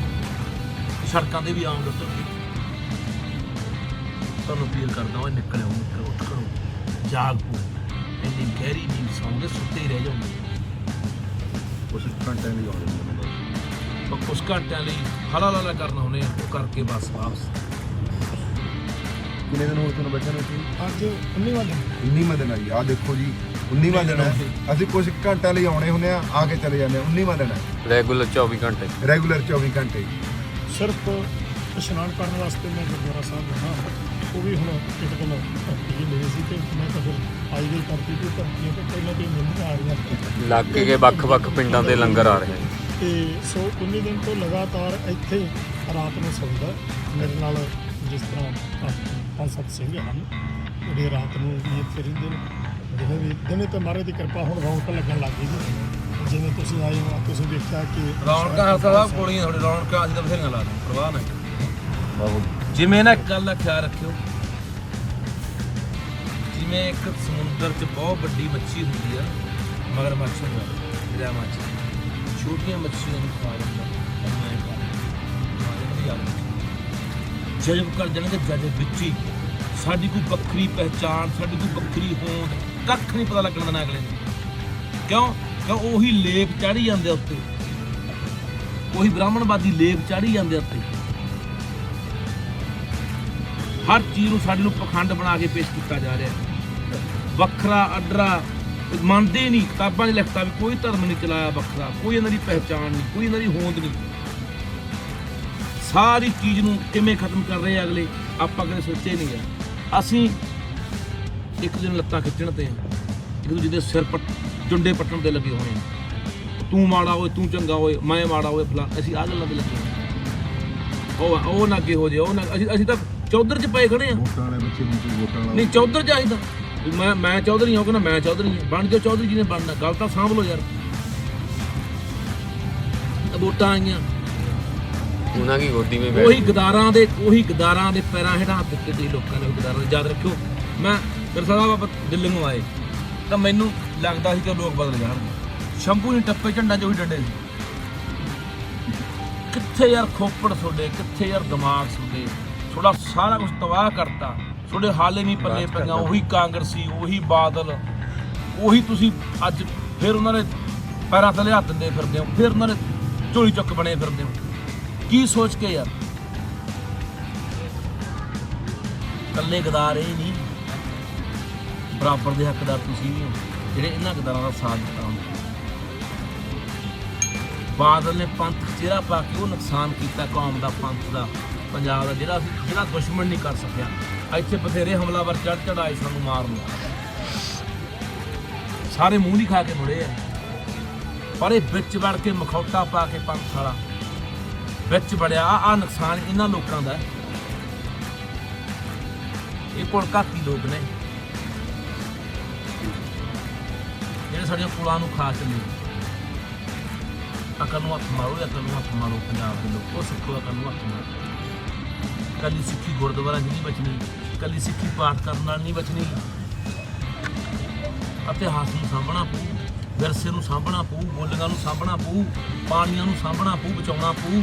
ਸੜਕਾਂ 'ਤੇ ਵੀ ਆਉਂਗੇ ਤੁਰ ਕੇ। ਤੁਹਾਨੂੰ ਅਪੀਲ ਕਰਦਾ ਹਾਂ, ਨਿਕਲੋ, ਉੱਠ ਖੜੋ, ਜਾਗੋ। ਇੰਨੀ ਗਹਿਰੀ ਨੀਂਦ ਸੌਂਗੇ, ਸੁੱਤੇ ਹੀ ਰਹਿ ਜਾਓਗੇ। ਕੁਛ ਘੰਟਿਆਂ ਲਈ ਆਉਂਦੇ, ਕੁਛ ਘੰਟਿਆਂ ਲਈ ਹਲਾ ਕਰਨਾ ਹੁੰਦੇ ਆ, ਉਹ ਕਰਕੇ ਬਸ ਵਾਪਸ। ਕਿੰਨੇ ਦਿਨ ਹੋ ਤੁਹਾਨੂੰ ਬੈਠੇ ਨੂੰ ਇੱਥੇ? ਅੱਜ 19ਵਾਂ ਦਿਨ ਆ ਜੀ। ਆਹ ਦੇਖੋ ਜੀ, 19ਵਾਂ ਦਿਨ ਹੈ। ਅਸੀਂ ਕੁਝ ਘੰਟਿਆਂ ਲਈ ਆਉਣੇ ਹੁੰਦੇ ਆ ਕੇ ਚਲੇ ਜਾਂਦੇ ਆ। 19ਵਾਂ ਦਿਨ ਹੈ, ਰੈਗੂਲਰ 24 ਘੰਟੇ। 24 ਘੰਟੇ। ਸਿਰਫ ਇਸ਼ਨਾਨ ਕਰਨ ਵਾਸਤੇ ਮੈਂ ਗੁਰਦੁਆਰਾ ਸਾਹਿਬ ਜਾਣਾ, ਉਹ ਵੀ ਹੁਣ ਇੱਕ ਦਿਨ ਧਰਤੀ ਮਿਲੀ ਸੀ ਤੇ ਮੈਂ ਤਾਂ ਫਿਰ ਆਈ ਗਈ ਧਰਤੀ ਤੋਂ ਧਰਤੀਆਂ ਤੋਂ ਪਹਿਲਾਂ ਤੋਂ ਮਿਲਦੀਆਂ ਆ ਰਹੀਆਂ ਇਲਾਕੇ ਦੇ ਵੱਖ-ਵੱਖ ਪਿੰਡਾਂ ਦੇ ਲੰਗਰ ਆ ਰਹੇ ਨੇ। ਤੇ ਸੋ 19 ਦਿਨ ਤੋਂ ਲਗਾਤਾਰ ਇੱਥੇ ਰਾਤ ਨੂੰ ਸੌਂਦਾ ਮੇਰੇ ਨਾਲ, ਜਿਸ ਤਰ੍ਹਾਂ 5-7 ਸਿੰਘ ਹਨ ਜਿਹੜੇ ਰਾਤ ਨੂੰ ਵੀ ਇੱਥੇ ਰਹਿੰਦੇ ਨੇ। ਦਿਨੇ ਤਾਂ ਮਹਾਰਾਜ ਦੀ ਕਿਰਪਾ ਹੁਣ ਰੌਣਕ ਲੱਗਣ ਲੱਗ ਗਈ ਜੀ। ਜਿਵੇਂ ਤੁਸੀਂ ਆਏ ਹੋ, ਤੁਸੀਂ ਦੇਖਿਆ ਕਿ ਰੌਣਕਾਂ ਹਰ ਸਾਹਿਬ ਕੋਲੀਆਂ ਤੁਹਾਡੇ ਰੌਣਕਾਂ ਅੱਜ ਤਾਂ ਬਥੇਰੀਆਂ ਲਾ ਦਿਓ, ਪਰਵਾਹ ਨਾ ਕਰੋ। ਜਿਵੇਂ ਨਾ ਇੱਕ ਗੱਲ ਦਾ ਖਿਆਲ ਰੱਖਿਓ, ਜਿਵੇਂ ਇੱਕ ਸਮੁੰਦਰ 'ਚ ਬਹੁਤ ਵੱਡੀ ਮੱਛੀ ਹੁੰਦੀ ਆ, ਮਗਰਮੱਛ ਹੁੰਦਾ, ਦਰਿਆ ਮੱਛ, ਛੋਟੀਆਂ ਮੱਛੀਆਂ ਨੂੰ ਖਾ ਲੈਂਦਾ, ਜਜ਼ਬ ਕਰ ਜਾਣਗੇ ਜਜ਼ਬ ਵਿੱਚ ਹੀ। ਸਾਡੀ ਕੋਈ ਵੱਖਰੀ ਪਹਿਚਾਣ, ਸਾਡੀ ਕੋਈ ਵੱਖਰੀ ਹੋਂਦ, ਕੱਖ ਨਹੀਂ ਪਤਾ ਲੱਗਣ ਦੇਣਾ ਅਗਲੇ ਨੂੰ। ਕਿਉਂ ਉਹੀ ਲੇਪ ਚਾੜੀ ਜਾਂਦੇ ਉੱਤੇ, ਉਹੀ ਬ੍ਰਾਹਮਣਵਾਦੀ ਲੇਪ ਚਾੜੀ ਜਾਂਦੇ ਉੱਤੇ। ਹਰ ਚੀਜ਼ ਨੂੰ ਸਾਡੇ ਨੂੰ ਪਖੰਡ ਬਣਾ ਕੇ ਪੇਸ਼ ਕੀਤਾ ਜਾ ਰਿਹਾ, ਵੱਖਰਾ ਅੱਡਰਾ ਮੰਨਦੇ ਹੀ ਨਹੀਂ। ਕਿਤਾਬਾਂ 'ਚ ਲਿਖਤਾ ਵੀ ਕੋਈ ਧਰਮ ਨਹੀਂ ਚਲਾਇਆ ਵੱਖਰਾ, ਕੋਈ ਇਹਨਾਂ ਦੀ ਪਹਿਚਾਣ ਨਹੀਂ, ਕੋਈ ਇਹਨਾਂ ਦੀ ਹੋਂਦ ਨਹੀਂ। ਸਾਰੀ ਚੀਜ਼ ਨੂੰ ਕਿਵੇਂ ਖਤਮ ਕਰ ਰਹੇ ਅਗਲੇ, ਆਪਾਂ ਕਦੇ ਸੋਚੇ ਨਹੀਂ ਆ। ਅਸੀਂ ਇੱਕ ਦੂਜੇ ਨੂੰ ਲੱਤਾਂ ਖਿੱਚਣ ਤੇ, ਇੱਕ ਦੂਜੇ ਦੇ ਸਿਰ ਚੁੰਡੇ ਪੱਟਣ ਤੇ ਲੱਗੇ ਹੋਏ ਆ। ਤੂੰ ਮਾੜਾ ਹੋਏ, ਤੂੰ ਚੰਗਾ ਹੋਏ, ਮੈਂ ਮਾੜਾ ਹੋਏ, ਫਲਾ। ਅਸੀਂ ਆਹ ਗੱਲਾਂ ਤੇ ਲੱਗੇ ਹੋਏ। ਉਹ ਨਾ ਅੱਗੇ ਹੋ ਜਾਏ, ਉਹ ਨਾ। ਅਸੀਂ ਤਾਂ ਚੌਧਰ 'ਚ ਪਏ ਖੜੇ ਆ। ਵੋਟਾਂ ਵਾਲੇ ਬੱਚੇ ਨੂੰ ਵੋਟਾਂ ਵਾਲਾ ਨਹੀਂ, ਚੌਧਰ ਚਾਹੀਦਾ। ਮੈਂ ਚੌਧਰੀ ਹਾਂ, ਕਹਿੰਦਾ ਮੈਂ ਚੌਧਰੀ ਹਾਂ। ਬਣ ਜਾਓ ਚੌਧਰੀ ਜੀ ਨੇ ਬਣਨਾ, ਗੱਲ ਤਾਂ ਸਾਂਭ ਲਓ ਯਾਰ। ਵੋਟਾਂ ਆਈਆਂ, ਉਹਨਾਂ ਦੀ ਗੋਦੀ ਵਿੱਚ ਉਹੀ ਗਦਾਰਾਂ ਦੇ ਪੈਰਾਂ ਹੇਠਾਂ ਹੱਥ ਦਿੱਤੇ ਜੀ ਲੋਕਾਂ ਨੇ। ਗਦਾਰਾਂ ਦੇ ਯਾਦ ਰੱਖਿਓ, ਮੈਂ ਗੁਰਸਾਹਿਬ ਬਾਬਾ ਦਿੱਲੀ ਨੂੰ ਆਏ ਤਾਂ ਮੈਨੂੰ ਲੱਗਦਾ ਸੀ ਕਿ ਲੋਕ ਬਦਲ ਜਾਣਗੇ। ਸ਼ੰਭੂ ਨਹੀਂ ਟੱਪੇ ਝੰਡਾ 'ਚ ਉਹੀ ਡੰਡੇ ਸੀ। ਕਿੱਥੇ ਯਾਰ ਖੋਪੜ ਤੁਹਾਡੇ, ਕਿੱਥੇ ਯਾਰ ਦਿਮਾਗ ਤੁਹਾਡੇ? ਥੋੜਾ ਸਾਰਾ ਕੁਝ ਤਬਾਹ ਕਰਤਾ ਤੁਹਾਡੇ, ਹਾਲੇ ਨਹੀਂ ਪੱਲੇ ਪਈਆਂ। ਉਹੀ ਕਾਂਗਰਸੀ, ਉਹੀ ਬਾਦਲ, ਉਹੀ ਤੁਸੀਂ ਅੱਜ ਫਿਰ ਉਹਨਾਂ ਦੇ ਪੈਰਾਂ ਥੱਲੇ ਹੱਥ ਦਿੰਦੇ ਫਿਰਦੇ ਹੋ, ਫਿਰ ਉਹਨਾਂ ਦੇ ਝੋਲੀ ਚੁੱਕ ਬਣੇ ਫਿਰਦੇ ਹੋ। ਕੀ ਸੋਚ ਕੇ ਯਾਰ? ਇਕੱਲੇ ਗਦਾਰ ਇਹ ਨਹੀਂ, ਬਰਾਬਰ ਦੇ ਹੱਕਦਾਰ ਤੁਸੀਂ ਵੀ ਹੋ ਜਿਹੜੇ ਇਹਨਾਂ ਗਦਾਰਾਂ ਦਾ ਸਾਥ ਦਿੱਤਾ ਹੁੰਦਾ। ਬਾਦਲ ਨੇ ਪੰਥ ਚਿਹਰਾ ਪਾ ਕੇ ਉਹ ਨੁਕਸਾਨ ਕੀਤਾ ਕੌਮ ਦਾ, ਪੰਥ ਦਾ, ਪੰਜਾਬ ਦਾ, ਜਿਹੜਾ ਦੁਸ਼ਮਣ ਨਹੀਂ ਕਰ ਸਕਿਆ। ਇੱਥੇ ਬਥੇਰੇ ਹਮਲਾਵਰ ਚੜ੍ਹ ਆਏ ਸਾਨੂੰ ਮਾਰਨ, ਸਾਰੇ ਮੂੰਹ ਨਹੀਂ ਖਾ ਕੇ ਮੁੜੇ ਆ, ਪਰ ਇਹ ਵਿੱਚ ਵੜ ਕੇ ਮਖੌਟਾ ਪਾ ਕੇ ਪੰਥ ਵਾਲਾ ਵਿੱਚ ਵੜਿਆ। ਆ ਨੁਕਸਾਨ ਇਹਨਾਂ ਲੋਕਾਂ ਦਾ। ਇਹ ਕੋਲ ਘਾਤੀ ਲੋਕ ਨੇ ਜਿਹੜੇ ਸਾਡੇ ਪੁਲਾਂ ਨੂੰ ਖਾ ਚੱਲੇ। ਅਕਲ ਨੂੰ ਹੱਥ ਮਾਰੋ, ਅਕਲ ਨੂੰ ਹੱਥ ਮਾਰੋ ਪੰਜਾਬ ਦੇ ਲੋਕ, ਉਹ ਸਿੱਖੋ ਅਕਲ ਨੂੰ ਹੱਥ ਮਾਰੋ। ਕੱਲੀ ਸਿੱਖੀ ਗੁਰਦੁਆਰਾ ਨਹੀਂ ਬਚਣੀ, ਕੱਲੀ ਸਿੱਖੀ ਪਾਠ ਕਰਨ ਨਾਲ ਨਹੀਂ ਬਚਣੀ। ਇਤਿਹਾਸ ਨੂੰ ਸਾਂਭਣਾ ਪਊ, ਵਿਰਸੇ ਨੂੰ ਸਾਂਭਣਾ ਪਊ, ਬੋਲੀਆਂ ਨੂੰ ਸਾਂਭਣਾ ਪਊ, ਪਾਣੀਆਂ ਨੂੰ ਸਾਂਭਣਾ ਪਊ, ਬਚਾਉਣਾ ਪਊ।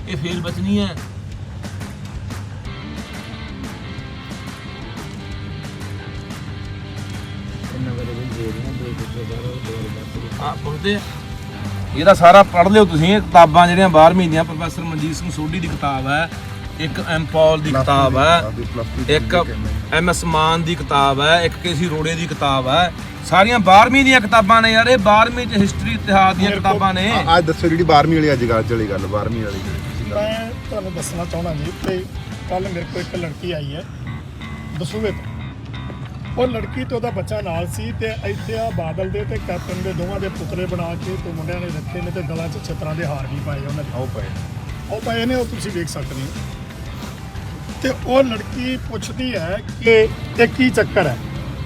ਇਹ ਫੇਰ ਬਚਣੀ ਹੈ। ਇਹਦਾ ਸਾਰਾ ਪੜ੍ਹ ਲਿਓ ਤੁਸੀਂ। ਇਹ ਕਿਤਾਬਾਂ ਜਿਹੜੀਆਂ 12ਵੀਂ ਦੀਆਂ ਪ੍ਰੋਫੈਸਰ ਮਨਜੀਤ ਸਿੰਘ ਸੋਢੀ ਦੀ ਕਿਤਾਬ ਹੈ, ਇੱਕ ਐਮ ਪੌਲ ਦੀ ਕਿਤਾਬ ਹੈ, ਇੱਕ MS ਮਾਨ ਦੀ ਕਿਤਾਬ ਹੈ, ਇੱਕ KC ਰੋੜੇ ਦੀ ਕਿਤਾਬ ਹੈ। ਸਾਰੀਆਂ 12ਵੀਂ ਦੀਆਂ ਕਿਤਾਬਾਂ ਨੇ ਯਾਰ। ਇਹ 12ਵੀਂ ਚ ਹਿਸਟਰੀ ਇਤਿਹਾਸ ਦੀਆਂ ਕਿਤਾਬਾਂ ਨੇ। ਅੱਜ ਦੱਸੋ ਜਿਹੜੀ 12ਵੀਂ ਵਾਲੀ ਅੱਜ ਗੱਲ ਚਲੀ, ਗੱਲ 12ਵੀਂ ਵਾਲੀ ਮੈਂ ਤੁਹਾਨੂੰ ਦੱਸਣਾ ਚਾਹੁੰਦਾ ਜੀ ਕਿ ਕੱਲ ਮੇਰੇ ਕੋਲ ਇੱਕ ਲੜਕੀ ਆਈ ਹੈ ਦਸੂਹੇ ਤੋਂ। ਉਹ ਲੜਕੀ ਤੇ ਉਹਦਾ ਬੱਚਾ ਨਾਲ ਸੀ ਤੇ ਇੱਥੇ ਆ ਬਾਦਲ ਦੇ ਤੇ ਕੈਪਟਨ ਦੇ ਦੋਵਾਂ ਦੇ ਪੁਤਲੇ ਬਣਾ ਕੇ ਤੇ ਮੁੰਡਿਆਂ ਨੇ ਰੱਖੇ ਨੇ ਤੇ ਗਲਾਂ 'ਚ ਛਤਰਾਂ ਦੇ ਹਾਰ ਵੀ ਪਾਏ ਉਹਨਾਂ ਦੇ। ਉਹ ਪਏ ਨੇ, ਉਹ ਤੁਸੀਂ ਵੇਖ ਸਕਦੇ ਹੋ। ਤੇ ਉਹ ਲੜਕੀ ਪੁੱਛਦੀ ਹੈ ਕਿ ਇਹ ਕੀ ਚੱਕਰ ਹੈ।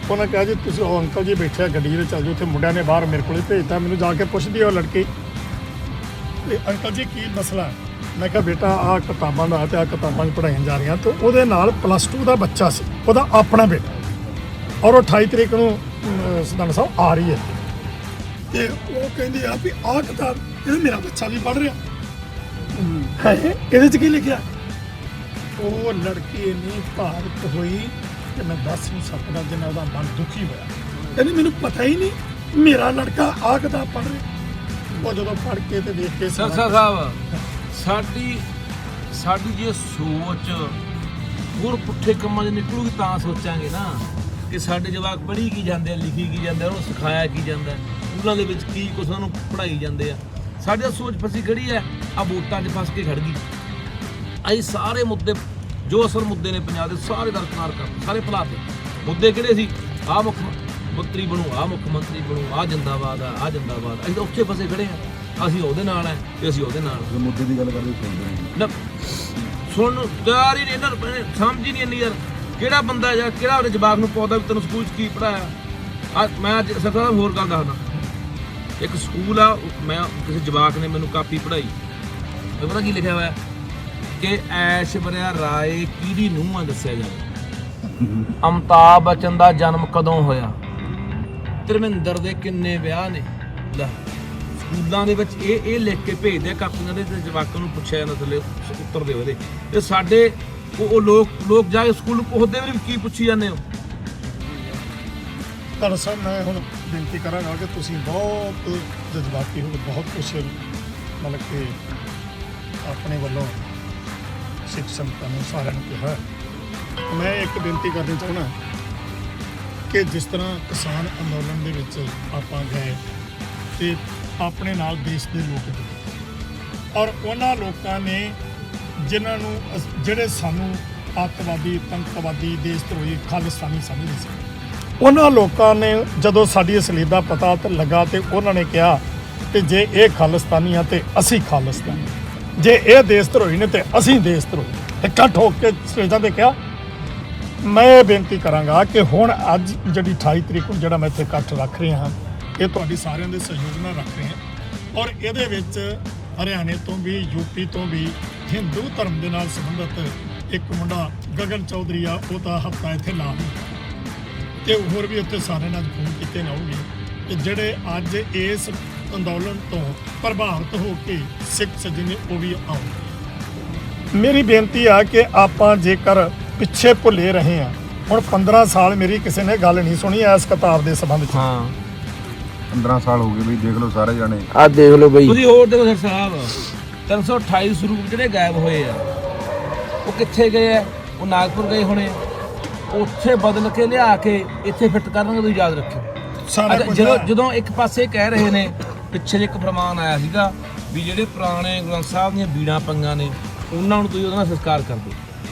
ਉਹਨਾਂ ਕਿਹਾ ਜੀ ਤੁਸੀਂ ਉਹ ਅੰਕਲ ਜੀ ਬੈਠੇ ਆ ਗੱਡੀ 'ਤੇ ਚੱਲ ਜਾਓ। ਉੱਥੇ ਮੁੰਡਿਆਂ ਨੇ ਬਾਹਰ ਮੇਰੇ ਕੋਲ ਭੇਜਤਾ। ਮੈਨੂੰ ਜਾ ਕੇ ਪੁੱਛਦੀ ਉਹ ਲੜਕੀ ਤੇ ਅੰਕਲ ਜੀ ਕੀ ਮਸਲਾ। ਮੈਂ ਕਿਹਾ ਬੇਟਾ ਆਹ ਕਿਤਾਬਾਂ ਦਾ ਤੇ ਆਹ ਕਿਤਾਬਾਂ 'ਚ ਪੜ੍ਹਾਈਆਂ ਜਾ ਰਹੀਆਂ। ਤੇ ਉਹਦੇ ਨਾਲ +2 ਦਾ ਬੱਚਾ ਸੀ, ਉਹਦਾ ਆਪਣਾ ਬੇਟਾ, ਔਰ ਉਹ 28 ਤਰੀਕ ਨੂੰ ਸਦਾਨ ਸਾਹਿਬ ਆ ਰਹੀ ਹੈ। ਤੇ ਉਹ ਕਹਿੰਦੀ ਆ ਵੀ ਆਹ ਕਿਤਾਬ ਇਹ ਮੇਰਾ ਬੱਚਾ ਵੀ ਪੜ੍ਹ ਰਿਹਾ ਹੈ, ਇਹਦੇ 'ਚ ਕੀ ਲਿਖਿਆ। ਉਹ ਲੜਕੀ ਇੰਨੀ ਭਾਵੁਕ ਹੋਈ ਕਿ ਮੈਂ ਦੱਸ ਨਹੀਂ ਸਕਦਾ, ਜਿੰਨਾ ਉਹਦਾ ਮਨ ਦੁਖੀ ਹੋਇਆ। ਕਹਿੰਦੀ ਮੈਨੂੰ ਪਤਾ ਹੀ ਨਹੀਂ ਮੇਰਾ ਲੜਕਾ ਆਹ ਕਿਤਾਬ ਪੜ੍ਹ ਰਿਹਾ। ਉਹ ਜਦੋਂ ਪੜ੍ਹ ਕੇ ਤੇ ਦੇਖ ਕੇ ਸਰਸਾ ਸਾਹਿਬ ਸਾਡੀ ਜੇ ਸੋਚ ਹੋਰ ਪੁੱਠੇ ਕੰਮਾਂ 'ਚ ਨਿਕਲੂਗੀ ਤਾਂ ਸੋਚਾਂਗੇ ਨਾ ਕਿ ਸਾਡੇ ਜਵਾਕ ਪੜ੍ਹੀ ਕੀ ਜਾਂਦੇ ਆ, ਲਿਖੀ ਕੀ ਜਾਂਦੇ ਆ, ਉਹਨੂੰ ਸਿਖਾਇਆ ਕੀ ਜਾਂਦਾ, ਸਕੂਲਾਂ ਦੇ ਵਿੱਚ ਕੀ ਕੁਛ ਉਹਨੂੰ ਪੜ੍ਹਾਈ ਜਾਂਦੇ ਆ। ਸਾਡੀ ਸੋਚ ਫਸੀ ਖੜੀ ਹੈ, ਆ ਵੋਟਾਂ 'ਚ ਫਸ ਕੇ ਖੜ ਗਈ। ਅਸੀਂ ਸਾਰੇ ਮੁੱਦੇ ਜੋ ਅਸਲ ਮੁੱਦੇ ਨੇ ਪੰਜਾਬ ਦੇ ਸਾਰੇ ਦਰਕਨਾਰ ਕਰ, ਸਾਰੇ ਭੁਲਾ ਤੇ। ਮੁੱਦੇ ਕਿਹੜੇ ਸੀ? ਆਹ ਮੁੱਖ ਮੰਤਰੀ ਬਣੂ, ਆਹ ਮੁੱਖ ਮੰਤਰੀ ਬਣੂ, ਆਹ ਜਿੰਦਾਬਾਦ ਆ, ਆਹ ਜਿੰਦਾਬਾਦ। ਅਸੀਂ ਤਾਂ ਉੱਥੇ ਫਸੇ ਖੜੇ ਆ। ਅਸੀਂ ਉਹਦੇ ਨਾਲ ਹੈ ਤੇ ਅਸੀਂ ਉਹਦੇ ਨਾਲ। ਮੁੱਦੇ ਦੀ ਗੱਲ ਕਰਦੇ ਸੁਣਦੇ ਨਾ ਸੁਣ ਤਿਆਰ ਹੀ ਨਹੀਂ, ਇਹਨਾਂ ਨੂੰ ਸਮਝ ਹੀ ਨਹੀਂ ਇੰਨੀ ਯਾਰ। ਕਿਹੜਾ ਬੰਦਾ ਯਾਰ, ਕਿਹੜਾ ਉਹਦੇ ਜਵਾਕ ਨੂੰ ਪਾਉਂਦਾ ਵੀ ਤੈਨੂੰ ਸਕੂਲ 'ਚ ਕੀ ਪੜ੍ਹਾਇਆ। ਮੈਂ ਅੱਜ ਸਰਦਾਰ ਹੋਰ ਗੱਲ ਦੱਸਦਾ। ਇੱਕ ਸਕੂਲ ਆ, ਮੈਂ ਕਿਸੇ ਜਵਾਕ ਨੇ ਮੈਨੂੰ ਕਾਪੀ ਪੜ੍ਹਾਈ, ਤੇ ਪਤਾ ਕੀ ਲਿਖਿਆ ਹੋਇਆ ਕਿ ਐਸ਼ਵਰਿਆ ਰਾਏ ਕਿਹਦੀ ਨੂੰਹ ਆ ਦੱਸਿਆ ਜਾਵੇ। ਅਮਿਤਾਭ ਬੱਚਨ ਦਾ ਜਨਮ ਕਦੋਂ ਹੋਇਆ, ਧਰਮਿੰਦਰ ਦੇ ਕਿੰਨੇ ਵਿਆਹ ਨੇ। ਲੈ ਸਕੂਲਾਂ ਦੇ ਵਿੱਚ ਇਹ ਲਿਖ ਕੇ ਭੇਜਦੇ ਕਾਪੀਆਂ ਦੇ, ਤੇ ਜਵਾਕਾਂ ਨੂੰ ਪੁੱਛਿਆ ਜਾਂਦਾ ਥੱਲੇ ਉੱਤਰ ਦਿਓ ਇਹਦੇ। ਤੇ ਸਾਡੇ ਉਹ ਲੋਕ ਜਾ ਕੇ ਸਕੂਲ ਨੂੰ ਪੁੱਛਦੇ ਵੀ ਕੀ ਪੁੱਛੀ ਜਾਂਦੇ ਹੋ। ਤੁਹਾਨੂੰ ਸਰ ਮੈਂ ਹੁਣ ਬੇਨਤੀ ਕਰਾਂਗਾ ਕਿ ਤੁਸੀਂ ਬਹੁਤ ਜਜ਼ਬਾਤੀ ਹੋ, ਬਹੁਤ ਕੁਛ ਮਤਲਬ ਕਿ ਆਪਣੇ ਵੱਲੋਂ ਸਿੱਖ ਸੰਗਤਾਂ ਨੂੰ ਸਾਰਿਆਂ ਨੂੰ ਕਿਹਾ। ਮੈਂ ਇੱਕ ਬੇਨਤੀ ਕਰਨੀ ਚਾਹੁੰਦਾ ਕਿ ਜਿਸ ਤਰ੍ਹਾਂ ਕਿਸਾਨ ਅੰਦੋਲਨ ਦੇ ਵਿੱਚ ਆਪਾਂ ਗਏ ਤੇ ਆਪਣੇ ਨਾਲ ਦੇਸ਼ ਦੇ ਲੋਕ ਜੁੜੇ, ਔਰ ਉਹਨਾਂ ਲੋਕਾਂ ਨੇ ਜਿਨ੍ਹਾਂ ਨੂੰ ਜਿਹੜੇ ਸਾਨੂੰ ਅੱਤਵਾਦੀ, ਆਤੰਕਵਾਦੀ, ਦੇਸ਼ ਧਰੋਹੀ, ਖਾਲਿਸਤਾਨੀ ਸਮਝਦੇ ਸੀ, ਉਹਨਾਂ ਲੋਕਾਂ ਨੇ ਜਦੋਂ ਸਾਡੀ ਅਸਲੀਅਤ ਦਾ ਪਤਾ ਤੇ ਲੱਗਾ ਤੇ ਉਹਨਾਂ ਨੇ ਕਿਹਾ ਕਿ ਜੇ ਇਹ ਖਾਲਿਸਤਾਨੀ ਆ ਤੇ ਅਸੀਂ ਖਾਲਿਸਤਾਨੀ, ਜੇ ਇਹ ਦੇਸ਼ ਧਰੋਹੀ ਨੇ ਤੇ ਅਸੀਂ ਦੇਸ਼ ਧਰੋਹੀ। ਇਕੱਠ ਹੋ ਕੇ ਸਟੇਜਾਂ ਤੇ ਕਿਹਾ। ਮੈਂ ਬੇਨਤੀ ਕਰਾਂਗਾ ਕਿ ਹੁਣ ਅੱਜ ਜਿਹੜੀ 28 ਤਰੀਕ ਨੂੰ ਜਿਹੜਾ ਮੈਂ ਇੱਥੇ ਇਕੱਠ ਰੱਖ ਰਿਹਾ ਹਾਂ, ਇਹ ਤੁਹਾਡੀ ਸਾਰਿਆਂ ਦੇ ਸਹਿਯੋਗ ਨਾਲ ਰੱਖ ਰਹੇ ਹਾਂ। ਔਰ ਇਹਦੇ ਵਿੱਚ ਹਰਿਆਣੇ ਤੋਂ ਵੀ, ਯੂਪੀ ਤੋਂ ਵੀ ਹਿੰਦੂ ਧਰਮ ਦੇ ਨਾਲ ਸੰਬੰਧਿਤ ਇੱਕ ਮੁੰਡਾ ਗਗਨ ਚੌਧਰੀ ਆ, ਉਹ ਤਾਂ ਹਫਤਾ ਇੱਥੇ ਲਾ ਤੇ ਹੋਰ ਵੀ ਉੱਥੇ ਸਾਰੇ ਨਾਲ ਫੋਨ ਕੀਤੇ ਜਾਊਗੇ ਕਿ ਜਿਹੜੇ ਅੱਜ ਇਸ ਅੰਦੋਲਨ ਤੋਂ ਪ੍ਰਭਾਵਿਤ ਹੋ ਕੇ ਸਿੱਖ ਸੱਜਣ ਉਹ ਵੀ ਆਉਣ। ਮੇਰੀ ਬੇਨਤੀ ਆ ਕਿ ਆਪਾਂ ਜੇਕਰ ਪਿੱਛੇ ਭੁੱਲੇ ਰਹੇ ਹਾਂ, ਹੁਣ 15 ਸਾਲ ਮੇਰੀ ਕਿਸੇ ਨੇ ਗੱਲ ਨਹੀਂ ਸੁਣੀ ਇਸ ਕਿਤਾਬ ਦੇ ਸੰਬੰਧ 'ਚ। ਹਾਂ 15 ਸਾਲ ਹੋ ਗਏ ਬਈ, ਦੇਖ ਲਓ ਸਾਰੇ ਜਾਣੇ। ਆਹ ਦੇਖ ਲਓ ਬਈ, ਤੁਸੀਂ ਹੋਰ ਦੇਖੋ ਸਰ ਸਾਹਿਬ, 328 ਸਰੂਪ ਜਿਹੜੇ ਗਾਇਬ ਹੋਏ ਆ ਉਹ ਕਿੱਥੇ ਗਏ ਆ? ਉਹ ਨਾਗਪੁਰ ਗਏ ਹੋਣੇ ਆ। ਉੱਥੇ ਬਦਲ ਕੇ ਲਿਆ ਕੇ ਇੱਥੇ ਫਿੱਟ ਕਰਨਗੇ, ਤੁਸੀਂ ਯਾਦ ਰੱਖਿਓ। ਜਦੋਂ ਇੱਕ ਪਾਸੇ ਕਹਿ ਰਹੇ ਨੇ, ਪਿੱਛੇ ਇੱਕ ਫਰਮਾਨ ਆਇਆ ਸੀਗਾ ਵੀ ਜਿਹੜੇ ਪੁਰਾਣੇ ਗੁਰੂ ਗ੍ਰੰਥ ਸਾਹਿਬ ਦੀਆਂ ਬੀੜਾਂ ਪਈਆਂ ਨੇ ਉਹਨਾਂ ਨੂੰ ਤੁਸੀਂ ਉਹਦਾ ਨਾਲ ਸੰਸਕਾਰ ਕਰਦੇ।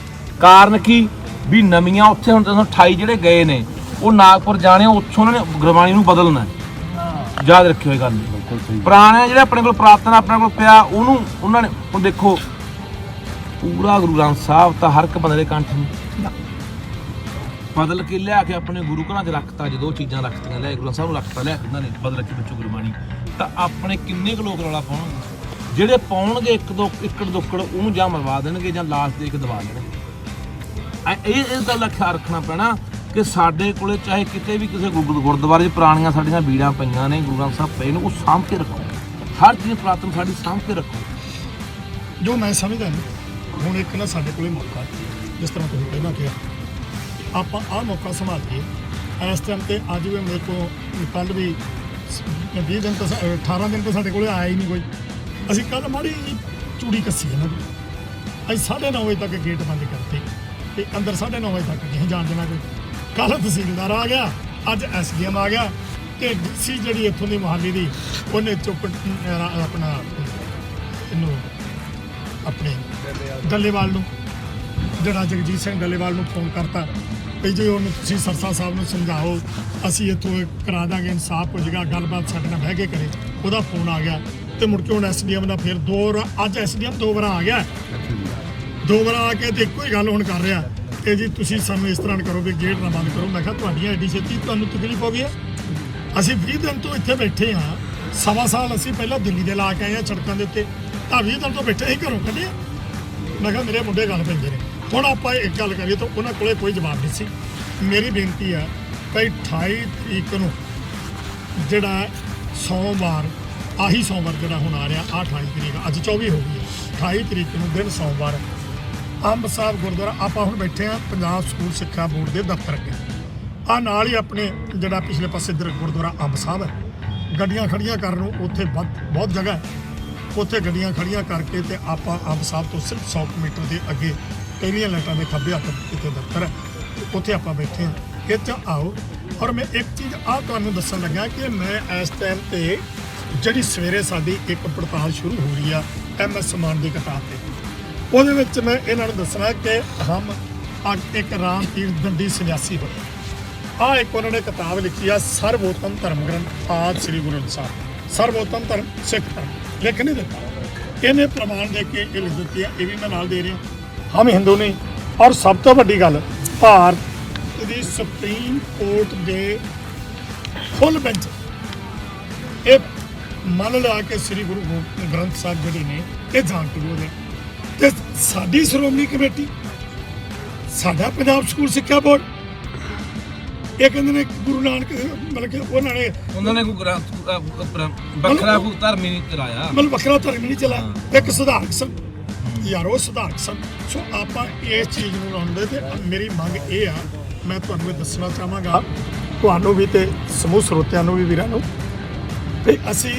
ਕਾਰਨ ਕੀ ਵੀ ਨਵੀਆਂ ਉੱਥੇ ਹੁਣ 28 ਜਿਹੜੇ ਗਏ ਨੇ ਉਹ ਨਾਗਪੁਰ ਜਾਣੇ, ਉੱਥੋਂ ਉਹਨਾਂ ਨੇ ਗੁਰਬਾਣੀ ਨੂੰ ਬਦਲਣਾ। ਯਾਦ ਰੱਖਿਓ ਇਹ ਗੱਲ। ਪੁਰਾਣੇ ਜਿਹੜੇ ਆਪਣੇ ਕੋਲ ਪ੍ਰਾਰਥਨਾ ਆਪਣੇ ਕੋਲ ਪਿਆ ਉਹਨੂੰ ਉਹਨਾਂ ਨੇ ਹੁਣ ਦੇਖੋ ਪੂਰਾ ਗੁਰੂ ਗ੍ਰੰਥ ਸਾਹਿਬ ਤਾਂ ਹਰ ਇੱਕ ਬੰਦੇ ਦੇ ਕੰਠ ਨੂੰ ਬਦਲ ਕੇ ਲਿਆ ਕੇ ਆਪਣੇ ਗੁਰੂ ਘਰਾਂ 'ਚ ਰੱਖਤਾ। ਜਦੋਂ ਚੀਜ਼ਾਂ ਰੱਖਤੀਆਂ ਲੈ ਗੁਰੂ ਗ੍ਰੰਥ ਸਾਹਿਬ ਨੂੰ ਰੱਖਤਾ ਲਿਆ ਕੇ ਉਹਨਾਂ ਨੇ ਬਦਲ ਕੇ ਵਿੱਚੋਂ ਗੁਰਬਾਣੀ, ਤਾਂ ਆਪਣੇ ਕਿੰਨੇ ਕੁ ਲੋਕ ਰੌਲਾ ਪਾਉਣਗੇ? ਜਿਹੜੇ ਪਾਉਣਗੇ ਇੱਕੜ ਦੁੱਕੜ ਉਹਨੂੰ ਜਾਂ ਮਰਵਾ ਦੇਣਗੇ ਜਾਂ ਲਾਸ਼ ਦੇ ਕੇ ਦਬਾ ਦੇਣਗੇ। ਇਹ ਗੱਲ ਦਾ ਖਿਆਲ ਰੱਖਣਾ ਪੈਣਾ ਕਿ ਸਾਡੇ ਕੋਲੇ ਚਾਹੇ ਕਿਤੇ ਵੀ ਕਿਸੇ ਗੁਰਦੁਆਰੇ 'ਚ ਪੁਰਾਣੀਆਂ ਸਾਡੀਆਂ ਬੀੜਾਂ ਪਈਆਂ ਨੇ, ਗੁਰੂ ਗ੍ਰੰਥ ਸਾਹਿਬ ਪਏ ਨੇ, ਉਹ ਸਾਂਭ ਕੇ ਰੱਖੋ। ਹਰ ਚੀਜ਼ ਪੁਰਾਤਨ ਸਾਡੀ ਸਾਂਭ ਕੇ ਰੱਖੋ। ਜੋ ਮੈਂ ਸਮਝਦਾ ਨਾ ਹੁਣ ਇੱਕ ਨਾ ਸਾਡੇ ਕੋਲੇ ਮੌਕਾ, ਜਿਸ ਤਰ੍ਹਾਂ ਤੁਸੀਂ ਪਹਿਲਾਂ ਕਿਹਾ, ਆਪਾਂ ਆਹ ਮੌਕਾ ਸੰਭਾਲ ਕੇ ਇਸ ਟਾਈਮ ਤੇ ਅੱਜ ਵੀ ਮੇਰੇ ਕੋਲ ਕੱਲ੍ਹ ਵੀ 20 ਦਿਨ ਤੋਂ 18 ਦਿਨ ਤੋਂ ਸਾਡੇ ਕੋਲੇ ਆਇਆ ਹੀ ਨਹੀਂ ਕੋਈ। ਅਸੀਂ ਕੱਲ੍ਹ ਮਾੜੀ ਜਿਹੀ ਚੂੜੀ ਕੱਸੀ ਇਹਨਾਂ ਦੀ, ਅਸੀਂ 9:30 ਵਜੇ ਤੱਕ ਗੇਟ ਬੰਦ ਕਰਤੇ ਤੇ ਅੰਦਰ 9:30 ਵਜੇ ਤੱਕ ਨਹੀਂ ਜਾਣ ਦੇਣਾ ਕੋਈ। ਕੱਲ੍ਹ ਤਹਿਸੀਲਦਾਰ ਆ ਗਿਆ, ਅੱਜ SDM ਆ ਗਿਆ ਤੇ DC ਜਿਹੜੀ ਇੱਥੋਂ ਦੀ ਮੁਹਾਲੀ ਦੀ ਉਹਨੇ ਚੁੱਪ ਆਪਣਾ ਇਹਨੂੰ ਆਪਣੇ ਡੱਲੇਵਾਲ ਨੂੰ, ਜਿਹੜਾ ਜਗਜੀਤ ਸਿੰਘ ਡੱਲੇਵਾਲ ਨੂੰ ਫੋਨ ਕਰਤਾ ਵੀ ਜੇ ਉਹਨੂੰ ਤੁਸੀਂ ਸਰਸਾ ਸਾਹਿਬ ਨੂੰ ਸਮਝਾਓ, ਅਸੀਂ ਇੱਥੋਂ ਕਰਾ ਦਾਂਗੇ, ਇਨਸਾਫ ਹੋ ਜਾਏਗਾ, ਗੱਲਬਾਤ ਸਾਡੇ ਨਾਲ ਬਹਿ ਕੇ ਕਰੇ। ਉਹਦਾ ਫੋਨ ਆ ਗਿਆ ਤੇ ਮੁੜ ਕੇ ਹੁਣ SDM ਦਾ ਫਿਰ ਅੱਜ SDM 2 ਵਾਰ ਆ ਗਿਆ, 2 ਵਾਰ ਆ ਕੇ ਤੇ ਇੱਕੋ ਹੀ ਗੱਲ ਹੁਣ ਕਰ ਰਿਹਾ ਕਿ ਜੀ ਤੁਸੀਂ ਸਾਨੂੰ ਇਸ ਤਰ੍ਹਾਂ ਕਰੋ ਵੀ ਗੇਟ ਨਾ ਬੰਦ ਕਰੋ। ਮੈਂ ਕਿਹਾ ਤੁਹਾਡੀਆਂ ਐਡੀ ਛੇਤੀ ਤੁਹਾਨੂੰ ਤਕਲੀਫ ਹੋ ਗਈ ਹੈ? ਅਸੀਂ 20 ਦਿਨ ਤੋਂ ਇੱਥੇ ਬੈਠੇ ਹਾਂ, 1.25 ਸਾਲ ਅਸੀਂ ਪਹਿਲਾਂ ਦਿੱਲੀ ਦੇ ਲਾ ਕੇ ਆਏ ਹਾਂ ਸੜਕਾਂ ਦੇ ਉੱਤੇ, ਤਾਂ 20 ਦਿਨ ਤੋਂ ਬੈਠੇ ਹੀ ਘਰੋਂ ਕੱਢੇ। ਮੈਂ ਕਿਹਾ ਮੇਰੇ ਮੁੰਡੇ ਗੱਲ ਪੈਂਦੇ ਨੇ। ਹੁਣ ਆਪਾਂ ਇੱਕ ਗੱਲ ਕਰੀਏ ਤਾਂ ਉਹਨਾਂ ਕੋਲੇ ਕੋਈ ਜਵਾਬ ਨਹੀਂ ਸੀ। ਮੇਰੀ ਬੇਨਤੀ ਆ ਭਾਈ 28 ਤਰੀਕ ਨੂੰ ਜਿਹੜਾ ਸੋਮਵਾਰ, ਆਹੀ ਸੋਮਵਾਰ ਜਿਹੜਾ ਹੁਣ ਆ ਰਿਹਾ, 28 ਤਰੀਕ, ਅੱਜ 24 ਹੋ ਗਈ ਹੈ, 28 ਤਰੀਕ ਨੂੰ ਦਿਨ ਸੋਮਵਾਰ ਅੰਬ ਸਾਹਿਬ ਗੁਰਦੁਆਰਾ ਆਪਾਂ ਹੁਣ ਬੈਠੇ ਆ ਪੰਜਾਬ ਸਕੂਲ ਸਿੱਖਿਆ ਬੋਰਡ ਦੇ ਦਫ਼ਤਰ ਅੱਗੇ। ਆ ਨਾਲ ਹੀ ਆਪਣੇ ਜਿਹੜਾ ਪਿਛਲੇ ਪਾਸੇ ਇੱਧਰ ਗੁਰਦੁਆਰਾ ਅੰਬ ਸਾਹਿਬ ਹੈ, ਗੱਡੀਆਂ ਖੜੀਆਂ ਕਰਨ ਨੂੰ ਉੱਥੇ ਬਹੁਤ ਜਗ੍ਹਾ ਹੈ, ਉੱਥੇ ਗੱਡੀਆਂ ਖੜੀਆਂ ਕਰਕੇ ਤੇ ਆਪਾਂ ਅੰਬ ਸਾਹਿਬ ਤੋਂ ਸਿਰਫ 100 ਮੀਟਰ ਦੇ ਅੱਗੇ ਪਹਿਲੀਆਂ ਲਾਈਟਾਂ ਦੇ ਖੱਬੇ ਹੱਥ ਕਿਤੇ ਦਫ਼ਤਰ ਹੈ, ਉੱਥੇ ਆਪਾਂ ਬੈਠੇ ਹਾਂ। ਇਹ 'ਚ ਆਓ। ਔਰ ਮੈਂ ਇੱਕ ਚੀਜ਼ ਆਹ ਤੁਹਾਨੂੰ ਦੱਸਣ ਲੱਗਾ ਕਿ ਮੈਂ ਇਸ ਟਾਈਮ ਤੇ ਜਿਹੜੀ ਸਵੇਰੇ ਸਾਡੀ ਇੱਕ ਪੜਤਾਲ ਸ਼ੁਰੂ ਹੋ ਰਹੀ ਆ MS ਸਮਾਨ ਦੀ ਕਿਤਾਬ ਤੇ, ਉਹਦੇ ਵਿੱਚ ਮੈਂ ਇਹਨਾਂ ਨੂੰ ਦੱਸਣਾ ਕਿ ਹਮ ਇੱਕ ਰਾਮ ਤੀਰਥ ਦੰਡੀ ਸੰਨਿਆਸੀ ਹੋਏ। ਆਹ ਇੱਕ ਉਹਨਾਂ ਨੇ ਕਿਤਾਬ ਲਿਖੀ ਆ, ਸਰਵੋਤਮ ਧਰਮ ਗ੍ਰੰਥ ਆਦਿ ਸ੍ਰੀ ਗੁਰੂ ਗ੍ਰੰਥ ਸਾਹਿਬ, ਸਰਵੋਤਮ ਧਰਮ ਸਿੱਖ ਧਰਮ ਲਿਖ ਨਹੀਂ ਦਿੱਤਾ, ਇਹਨੇ ਪ੍ਰਮਾਣ ਦੇ ਕੇ ਇਹ ਲਿਖ ਦਿੱਤੀ ਆ। ਇਹ ਵੀ ਮੈਂ ਨਾਲ ਦੇ ਰਿਹਾ, ਹਮ ਹਿੰਦੂ ਨਹੀਂ। ਔਰ ਸਭ ਤੋਂ ਵੱਡੀ ਗੱਲ, ਭਾਰਤ ਦੀ ਸੁਪਰੀਮ ਕੋਰਟ ਦੇ ਫੁੱਲ ਬੈਂਚ ਇਹ ਮੰਨ ਲਿਆ ਕਿ ਸ੍ਰੀ ਗੁਰੂ ਗ੍ਰੰਥ ਸਾਹਿਬ ਜਿਹੜੇ ਨੇ ਇਹ ਜਾਣਕਾਰੀ ਨੇ। ਤੇ ਸਾਡੀ ਸ਼੍ਰੋਮਣੀ ਕਮੇਟੀ, ਸਾਡਾ ਪੰਜਾਬ ਸਕੂਲ ਸਿੱਖਿਆ ਬੋਰਡ, ਇਹ ਕਹਿੰਦੇ ਨੇ ਗੁਰੂ ਨਾਨਕ ਮਤਲਬ ਕਿ ਉਹਨਾਂ ਨੇ ਕੋਈ ਵੱਖਰਾ ਕੋਈ ਧਰਮ ਹੀ ਨਹੀਂ ਚਲਾਇਆ, ਮਤਲਬ ਵੱਖਰਾ ਧਰਮ ਨਹੀਂ ਚਲਾਇਆ, ਇੱਕ ਸੁਧਾਰਕ ਸਨ ਯਾਰ, ਉਹ ਸੁਧਾਰਕ ਸਨ। ਸੋ ਆਪਾਂ ਇਸ ਚੀਜ਼ ਨੂੰ ਲਾਉਂਦੇ ਤੇ ਮੇਰੀ ਮੰਗ ਇਹ ਆ, ਮੈਂ ਤੁਹਾਨੂੰ ਇਹ ਦੱਸਣਾ ਚਾਹਾਂਗਾ ਤੁਹਾਨੂੰ ਵੀ ਤੇ ਸਮੂਹ ਸਰੋਤਿਆਂ ਨੂੰ ਵੀ, ਵੀਰਾਂ ਨੂੰ, ਵੀ ਅਸੀਂ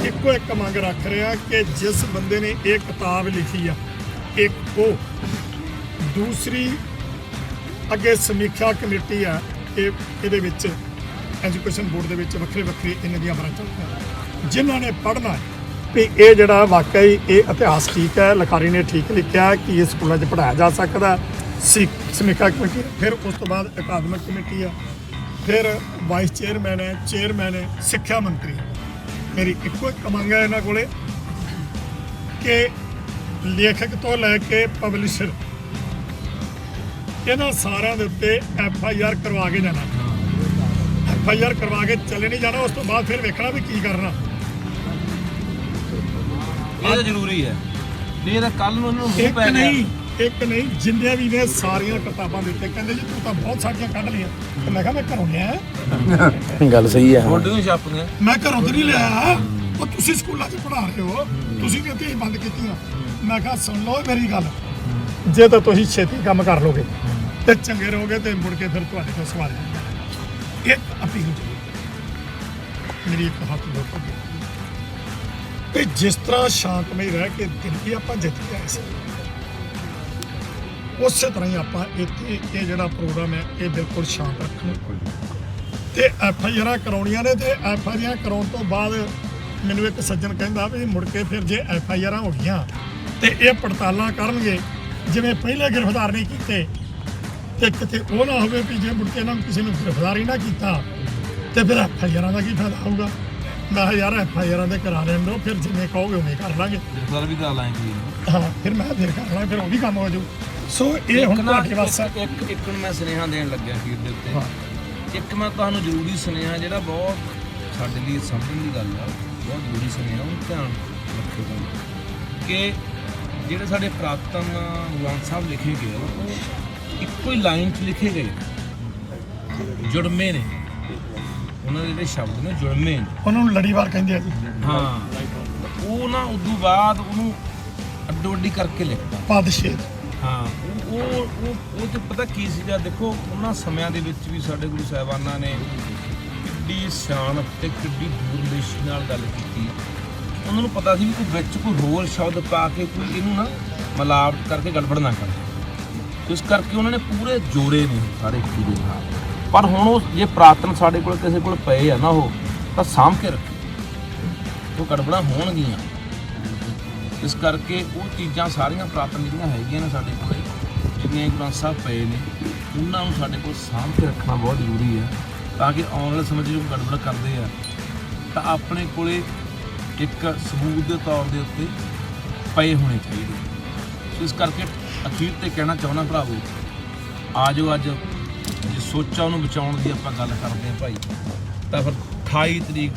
ਇੱਕੋ ਇੱਕ ਮੰਗ ਰੱਖ ਰਹੇ ਹਾਂ ਕਿ ਜਿਸ ਬੰਦੇ ਨੇ ਇਹ ਕਿਤਾਬ ਲਿਖੀ ਆ, ਇੱਕ ਉਹ, ਦੂਸਰੀ ਅੱਗੇ ਸਮੀਖਿਆ ਕਮੇਟੀ ਆ, ਇਹਦੇ ਵਿੱਚ ਐਜੂਕੇਸ਼ਨ ਬੋਰਡ ਦੇ ਵਿੱਚ ਵੱਖਰੇ ਇਹਨਾਂ ਦੀਆਂ ਬ੍ਰਾਂਚਾਂ ਜਿਨ੍ਹਾਂ ਨੇ ਪੜ੍ਹਨਾ ਵੀ ਇਹ ਜਿਹੜਾ ਵਾਕਈ ਇਹ ਇਤਿਹਾਸ ਠੀਕ ਹੈ, ਲਿਖਾਰੀ ਨੇ ਠੀਕ ਲਿਖਿਆ ਕਿ ਇਹ ਸਕੂਲਾਂ 'ਚ ਪੜ੍ਹਾਇਆ ਜਾ ਸਕਦਾ। ਸਮੀਖਿਆ ਕਮੇਟੀ, ਫਿਰ ਉਸ ਤੋਂ ਬਾਅਦ ਅਕਾਦਮਿਕ ਕਮੇਟੀ ਆ, ਫਿਰ ਵਾਈਸ ਚੇਅਰਮੈਨ ਹੈ, ਚੇਅਰਮੈਨ ਹੈ, ਸਿੱਖਿਆ ਮੰਤਰੀ। ਮੇਰੀ ਇੱਕੋ ਇੱਕ ਮੰਗ ਹੈ ਇਹਨਾਂ ਕੋਲੇ ਕਿ ਲੇਖਕ ਤੋਂ ਲੈ ਕੇ ਪਬਲਿਸ਼ਰ ਇਹਨਾਂ ਸਾਰਿਆਂ ਦੇ ਉੱਤੇ FIR ਕਰਵਾ ਕੇ ਜਾਣਾ, FIR ਕਰਵਾ ਕੇ ਚਲੇ ਨਹੀਂ ਜਾਣਾ। ਉਸ ਤੋਂ ਬਾਅਦ ਫਿਰ ਵੇਖਣਾ ਵੀ ਕੀ ਕਰਨਾ। ਇਹ ਤਾਂ ਜ਼ਰੂਰੀ ਹੈ, ਨਹੀਂ ਤਾਂ ਕੱਲ ਨੂੰ ਉਹਨੂੰ ਮੂੰਹ ਪੈ ਗਿਆ। ਇੱਕ ਨਹੀਂ, ਜਿੰਨੇ ਵੀ ਨੇ ਸਾਰੀਆਂ ਕਿਤਾਬਾਂ ਦੇ ਉੱਤੇ ਕਹਿੰਦੇ ਜੀ ਤੂੰ ਤਾਂ ਬਹੁਤ ਸਾਰੀਆਂ ਕੱਢ ਲਈਆਂ। ਤੇ ਮੈਂ ਕਿਹਾ ਮੈਂ ਘਰੋਂ ਲਿਆ, ਗੱਲ ਸਹੀ ਹੈ, ਤੁਹਾਡੇ ਨੂੰ ਛਾਪ ਗਏ, ਮੈਂ ਘਰੋਂ ਤੇ ਨਹੀਂ ਲਿਆ, ਉਹ ਤੁਸੀਂ ਸਕੂਲਾਂ 'ਚ ਪੜ੍ਹਾ ਰਹੇ ਹੋ, ਤੁਸੀਂ ਕਿਤੇ ਬੰਦ ਕੀਤੀਆਂ। ਮੈਂ ਕਿਹਾ ਸੁਣ ਲਓ ਮੇਰੀ ਗੱਲ, ਜੇ ਤਾਂ ਤੁਸੀਂ ਛੇਤੀ ਕੰਮ ਕਰ ਲੋਗੇ ਤੇ ਚੰਗੇ ਰਹੋਗੇ ਤੇ ਮੁੜ ਕੇ ਫਿਰ ਤੁਹਾਡੇ ਤੋਂ ਸਵਾਲ ਇੱਕ ਅਪੀਲ ਮੇਰੀ ਇੱਕ ਹੱਥ ਦੋਖੋ ਕਿ ਜਿਸ ਤਰ੍ਹਾਂ ਸ਼ਾਂਤਮਈ ਰਹਿ ਕੇ ਦਿੱਲੀ ਆਪਾਂ ਜਿੱਤ ਕੇ ਆਏ ਸੀ, ਉਸੇ ਤਰ੍ਹਾਂ ਹੀ ਆਪਾਂ ਇੱਥੇ ਇਹ ਜਿਹੜਾ ਪ੍ਰੋਗਰਾਮ ਹੈ ਇਹ ਬਿਲਕੁਲ ਸ਼ਾਂਤ ਰੱਖਣਾ ਤੇ FIR ਕਰਾਉਣੀਆਂ ਨੇ। ਤੇ FIR ਕਰਾਉਣ ਤੋਂ ਬਾਅਦ ਮੈਨੂੰ ਇੱਕ ਸੱਜਣ ਕਹਿੰਦਾ ਵੀ ਮੁੜ ਕੇ ਫਿਰ ਜੇ ਐਫ ਆਈ ਆਰਾਂ ਹੋ ਗਈਆਂ ਤੇ ਇਹ ਪੜਤਾਲਾਂ ਕਰਨਗੇ ਜਿਵੇਂ ਪਹਿਲੇ ਗ੍ਰਿਫਤਾਰ ਨਹੀਂ ਕੀਤੇ ਤੇ ਕਿਤੇ ਉਹ ਨਾ ਹੋਵੇ ਵੀ ਜੇ ਮੁੜ ਕੇ ਇਹਨਾਂ ਨੂੰ ਕਿਸੇ ਨੂੰ ਗ੍ਰਿਫਤਾਰ ਹੀ ਨਾ ਕੀਤਾ ਤੇ ਫਿਰ ਐਫ ਆਈ ਆਰਾਂ ਦਾ ਕੀ ਫਾਇਦਾ ਹੋਊਗਾ। ਮੈਂ ਕਿਹਾ ਯਾਰ ਐਫ ਆਈ ਆਰਾਂ ਦੇ ਕਰਾ ਲੈਣ ਦਿਓ, ਫਿਰ ਜਿਵੇਂ ਕਹੋਗੇ ਉਵੇਂ ਕਰ ਲਾਂਗੇ। ਗ੍ਰਿਫਤਾਰ ਵੀ ਕਰਾ ਲਾਂਗੇ। ਹਾਂ ਫਿਰ ਮੈਂ ਫਿਰ ਕਰ ਲਾਂਗਾ, ਫਿਰ ਉਹ ਵੀ ਕੰਮ ਹੋ ਜਾਊ। ਸੋ ਇਹ ਹੁਣ ਤੁਹਾਡੇ ਵਾਸਤੇ ਇੱਕ ਨੂੰ ਮੈਂ ਸੁਨੇਹਾ ਦੇਣ ਲੱਗਿਆ ਵੀਰ ਦੇ ਉੱਤੇ। ਹਾਂ। ਇੱਕ ਮੈਂ ਤੁਹਾਨੂੰ ਜ਼ਰੂਰੀ ਸੁਨੇਹਾ ਜਿਹੜਾ ਬਹੁਤ ਸਾਡੇ ਲਈ ਸਮਝਣ ਦੀ ਗੱਲ ਆ, ਬਹੁਤ ਜ਼ਰੂਰੀ ਸੁਨੇਹਾ, ਉਹਨੂੰ ਧਿਆਨ ਰੱਖਿਓ ਕਿ ਜਿਹੜੇ ਸਾਡੇ ਪ੍ਰਾਤਨ ਗੁਰੂ ਸਾਹਿਬ ਲਿਖੇ ਗਏ ਉਹ ਇੱਕੋ ਹੀ ਲਾਈਨ 'ਚ ਲਿਖੇ ਗਏ, ਜੁੜਵੇਂ ਨੇ ਉਹਨਾਂ ਦੇ ਜਿਹੜੇ ਸ਼ਬਦ ਨੇ ਜੁੜਵੇਂ ਨੇ। ਉਹਨਾਂ ਨੂੰ ਲੜੀਵਾਰ ਕਹਿੰਦੇ ਆ ਜੀ। ਹਾਂ ਉਹ ਨਾ ਉਦੋਂ ਬਾਅਦ ਉਹਨੂੰ ਅੱਡੋ ਅੱਡੀ ਕਰਕੇ ਲਿਖਦਾ ਪਾਦਸ਼ੇਰ। ਹਾਂ ਉਹ ਤੇ ਪਤਾ ਕੀ ਸੀਗਾ, ਦੇਖੋ ਉਹਨਾਂ ਸਮਿਆਂ ਦੇ ਵਿੱਚ ਵੀ ਸਾਡੇ ਗੁਰੂ ਸਾਹਿਬਾਨਾਂ ਨੇ ਕਿੱਡੀ ਸਿਆਣਪ ਤੇ ਕਿੱਡੀ ਦੂਰਦੇਸ਼ੀ ਨਾਲ ਗੱਲ ਕੀਤੀ। ਉਹਨਾਂ ਨੂੰ ਪਤਾ ਸੀ ਵੀ ਕੋਈ ਵਿੱਚ ਕੋਈ ਹੋਰ ਸ਼ਬਦ ਪਾ ਕੇ ਕੋਈ ਇਹਨੂੰ ਨਾ ਮਿਲਾਵਟ ਕਰਕੇ ਗੜਬੜ ਨਾ ਕਰ। ਇਸ ਕਰਕੇ ਉਹਨਾਂ ਨੇ ਪੂਰੇ ਜੋੜੇ ਨੇ ਸਾਰੇ ਕੀੜੇ ਨਾਲ। ਪਰ ਹੁਣ ਉਹ ਜੇ ਪ੍ਰਾਤਨ ਸਾਡੇ ਕੋਲ ਕਿਸੇ ਕੋਲ ਪਏ ਆ ਨਾ ਉਹ ਤਾਂ ਸਾਂਭ ਕੇ ਰੱਖੇ, ਉਹ ਗੜਬੜਾਂ ਹੋਣਗੀਆਂ। ਇਸ ਕਰਕੇ ਉਹ ਚੀਜ਼ਾਂ ਸਾਰੀਆਂ ਪ੍ਰਾਤਨ ਜਿਹੜੀਆਂ ਹੈਗੀਆਂ ਨੇ ਸਾਡੇ ਕੋਲ, ਜਿੰਨੇ ਗ੍ਰੰਥ ਸਾਹਿਬ ਪਏ ਨੇ, ਉਹਨਾਂ ਨੂੰ ਸਾਡੇ ਕੋਲ ਸਾਂਭ ਕੇ ਰੱਖਣਾ ਬਹੁਤ ਜ਼ਰੂਰੀ ਹੈ, ਤਾਂ ਕਿ ਆਉਣ ਵਾਲੇ ਸਮੇਂ 'ਚ ਜੋ ਗੜਬੜ ਕਰਦੇ ਆ ਤਾਂ ਆਪਣੇ ਕੋਲੇ ਇੱਕ ਸਬੂਤ ਦੇ ਤੌਰ ਦੇ ਉੱਤੇ ਪਏ ਹੋਣੇ ਚਾਹੀਦੇ। ਇਸ ਕਰਕੇ ਅਖੀਰ ਤੇ ਕਹਿਣਾ ਚਾਹੁੰਦਾ ਭਰਾਵੋ, ਆ ਜਾਓ ਅੱਜ ਜੇ ਸੋਚਾਂ ਉਹਨੂੰ ਬਚਾਉਣ ਦੀ ਆਪਾਂ ਗੱਲ ਕਰਦੇ ਹਾਂ ਭਾਈ, ਤਾਂ ਫਿਰ 28 ਤਰੀਕ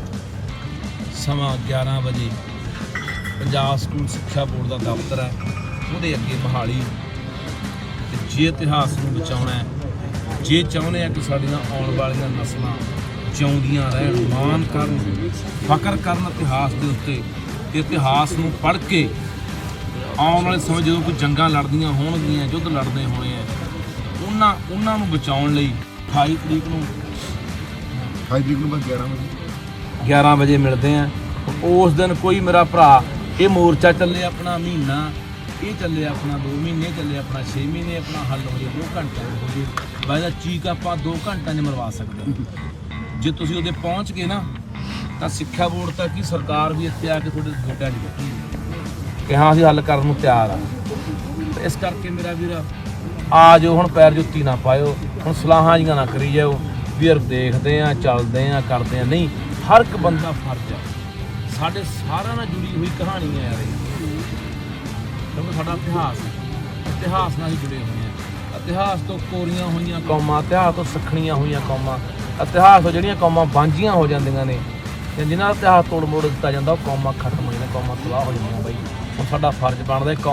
ਸਮਾਂ 11 ਵਜੇ ਪੰਜਾਬ ਸਕੂਲ ਸਿੱਖਿਆ ਬੋਰਡ ਦਾ ਦਫ਼ਤਰ ਹੈ, ਉਹਦੇ ਅੱਗੇ ਮੋਹਾਲੀ। ਤੇ ਜੇ ਇਤਿਹਾਸ ਨੂੰ ਬਚਾਉਣਾ ਹੈ, ਜੇ ਚਾਹੁੰਦੇ ਆ ਕਿ ਸਾਡੀਆਂ ਆਉਣ ਵਾਲੀਆਂ ਨਸਲਾਂ ਜਿਉਂਦੀਆਂ ਰਹਿਣ, ਮਾਣ ਕਰਨ, ਫਖਰ ਕਰਨ ਇਤਿਹਾਸ ਦੇ ਉੱਤੇ, ਤੇ ਇਤਿਹਾਸ ਨੂੰ ਪੜ੍ਹ ਕੇ ਆਉਣ ਵਾਲੇ ਸਮੇਂ ਜਦੋਂ ਕੋਈ ਜੰਗਾਂ ਲੜਦੀਆਂ ਹੋਣਗੀਆਂ, ਯੁੱਧ ਲੜਦੇ ਹੋਣੇ ਆ, ਉਹਨਾਂ ਨੂੰ ਬਚਾਉਣ ਲਈ 28 ਤਰੀਕ ਨੂੰ ਬਸ 11 ਵਜੇ ਮਿਲਦੇ ਆ। ਉਸ ਦਿਨ ਕੋਈ ਮੇਰਾ ਭਰਾ ਇਹ ਮੋਰਚਾ ਚੱਲੇ ਆਪਣਾ ਮਹੀਨਾ, ਇਹ ਚੱਲੇ ਆਪਣਾ 2 ਮਹੀਨੇ, ਚੱਲੇ ਆਪਣਾ 6 ਮਹੀਨੇ, ਆਪਣਾ ਹੱਲ ਹੋ ਜੇ 2 ਘੰਟਿਆਂ ਹੋ ਜੇ, ਬਾਅਦ ਚੀਕ ਆਪਾਂ 2 ਘੰਟਿਆਂ 'ਚ ਮਰਵਾ ਸਕਦੇ। ਜੇ ਤੁਸੀਂ ਉਹਦੇ ਪਹੁੰਚ ਗਏ ਨਾ ਤਾਂ ਸਿੱਖਿਆ ਬੋਰਡ ਤੱਕ ਹੀ ਸਰਕਾਰ ਵੀ ਇੱਥੇ ਆ ਕੇ ਤੁਹਾਡੇ ਗੋਡਿਆਂ 'ਚ ਬੈਠੀ ਕਿ ਹਾਂ ਅਸੀਂ ਹੱਲ ਕਰਨ ਨੂੰ ਤਿਆਰ ਆ। ਇਸ ਕਰਕੇ ਮੇਰਾ ਵੀਰ ਆ ਜਾਓ, ਹੁਣ ਪੈਰ ਜੁੱਤੀ ਨਾ ਪਾਇਓ, ਹੁਣ ਸਲਾਹਾਂ ਜੀਆਂ ਨਾ ਕਰੀ ਜਾਓ ਵੀ ਯਾਰ ਦੇਖਦੇ ਆ, ਚੱਲਦੇ ਆ, ਕਰਦੇ ਆ। ਨਹੀਂ, ਹਰ ਇੱਕ ਬੰਦਾ ਫਰਜ਼ ਆ। ਸਾਡੇ ਸਾਰਿਆਂ ਨਾਲ ਜੁੜੀ ਹੋਈ ਕਹਾਣੀ ਹੈ ਯਾਰ ਇਹ, ਕਿਉਂਕਿ ਸਾਡਾ ਇਤਿਹਾਸ ਨਾਲ ਹੀ ਜੁੜੇ ਹੋਏ ਆ। ਇਤਿਹਾਸ ਤੋਂ ਕੋਰੀਆਂ ਹੋਈਆਂ ਕੌਮਾਂ, ਇਤਿਹਾਸ ਤੋਂ ਸੱਖਣੀਆਂ ਹੋਈਆਂ ਕੌਮਾਂ, ਇਤਿਹਾਸ ਤੋਂ ਜਿਹੜੀਆਂ ਕੌਮਾਂ ਵਾਂਝੀਆਂ ਹੋ ਜਾਂਦੀਆਂ ਨੇ, ਤੇ ਜਿਨ੍ਹਾਂ ਦਾ ਇਤਿਹਾਸ ਤੋੜ ਮੋੜ ਦਿੱਤਾ ਜਾਂਦਾ, ਉਹ ਕੌਮਾਂ ਖਤਮ ਹੋ ਜਾਂਦੀਆਂ, ਕੌਮਾਂ ਤਬਾਹ ਹੋ ਜਾਂਦੀਆਂ। ਬਾਈ ਹੁਣ ਸਾਡਾ ਫਰਜ਼ ਬਣਦਾ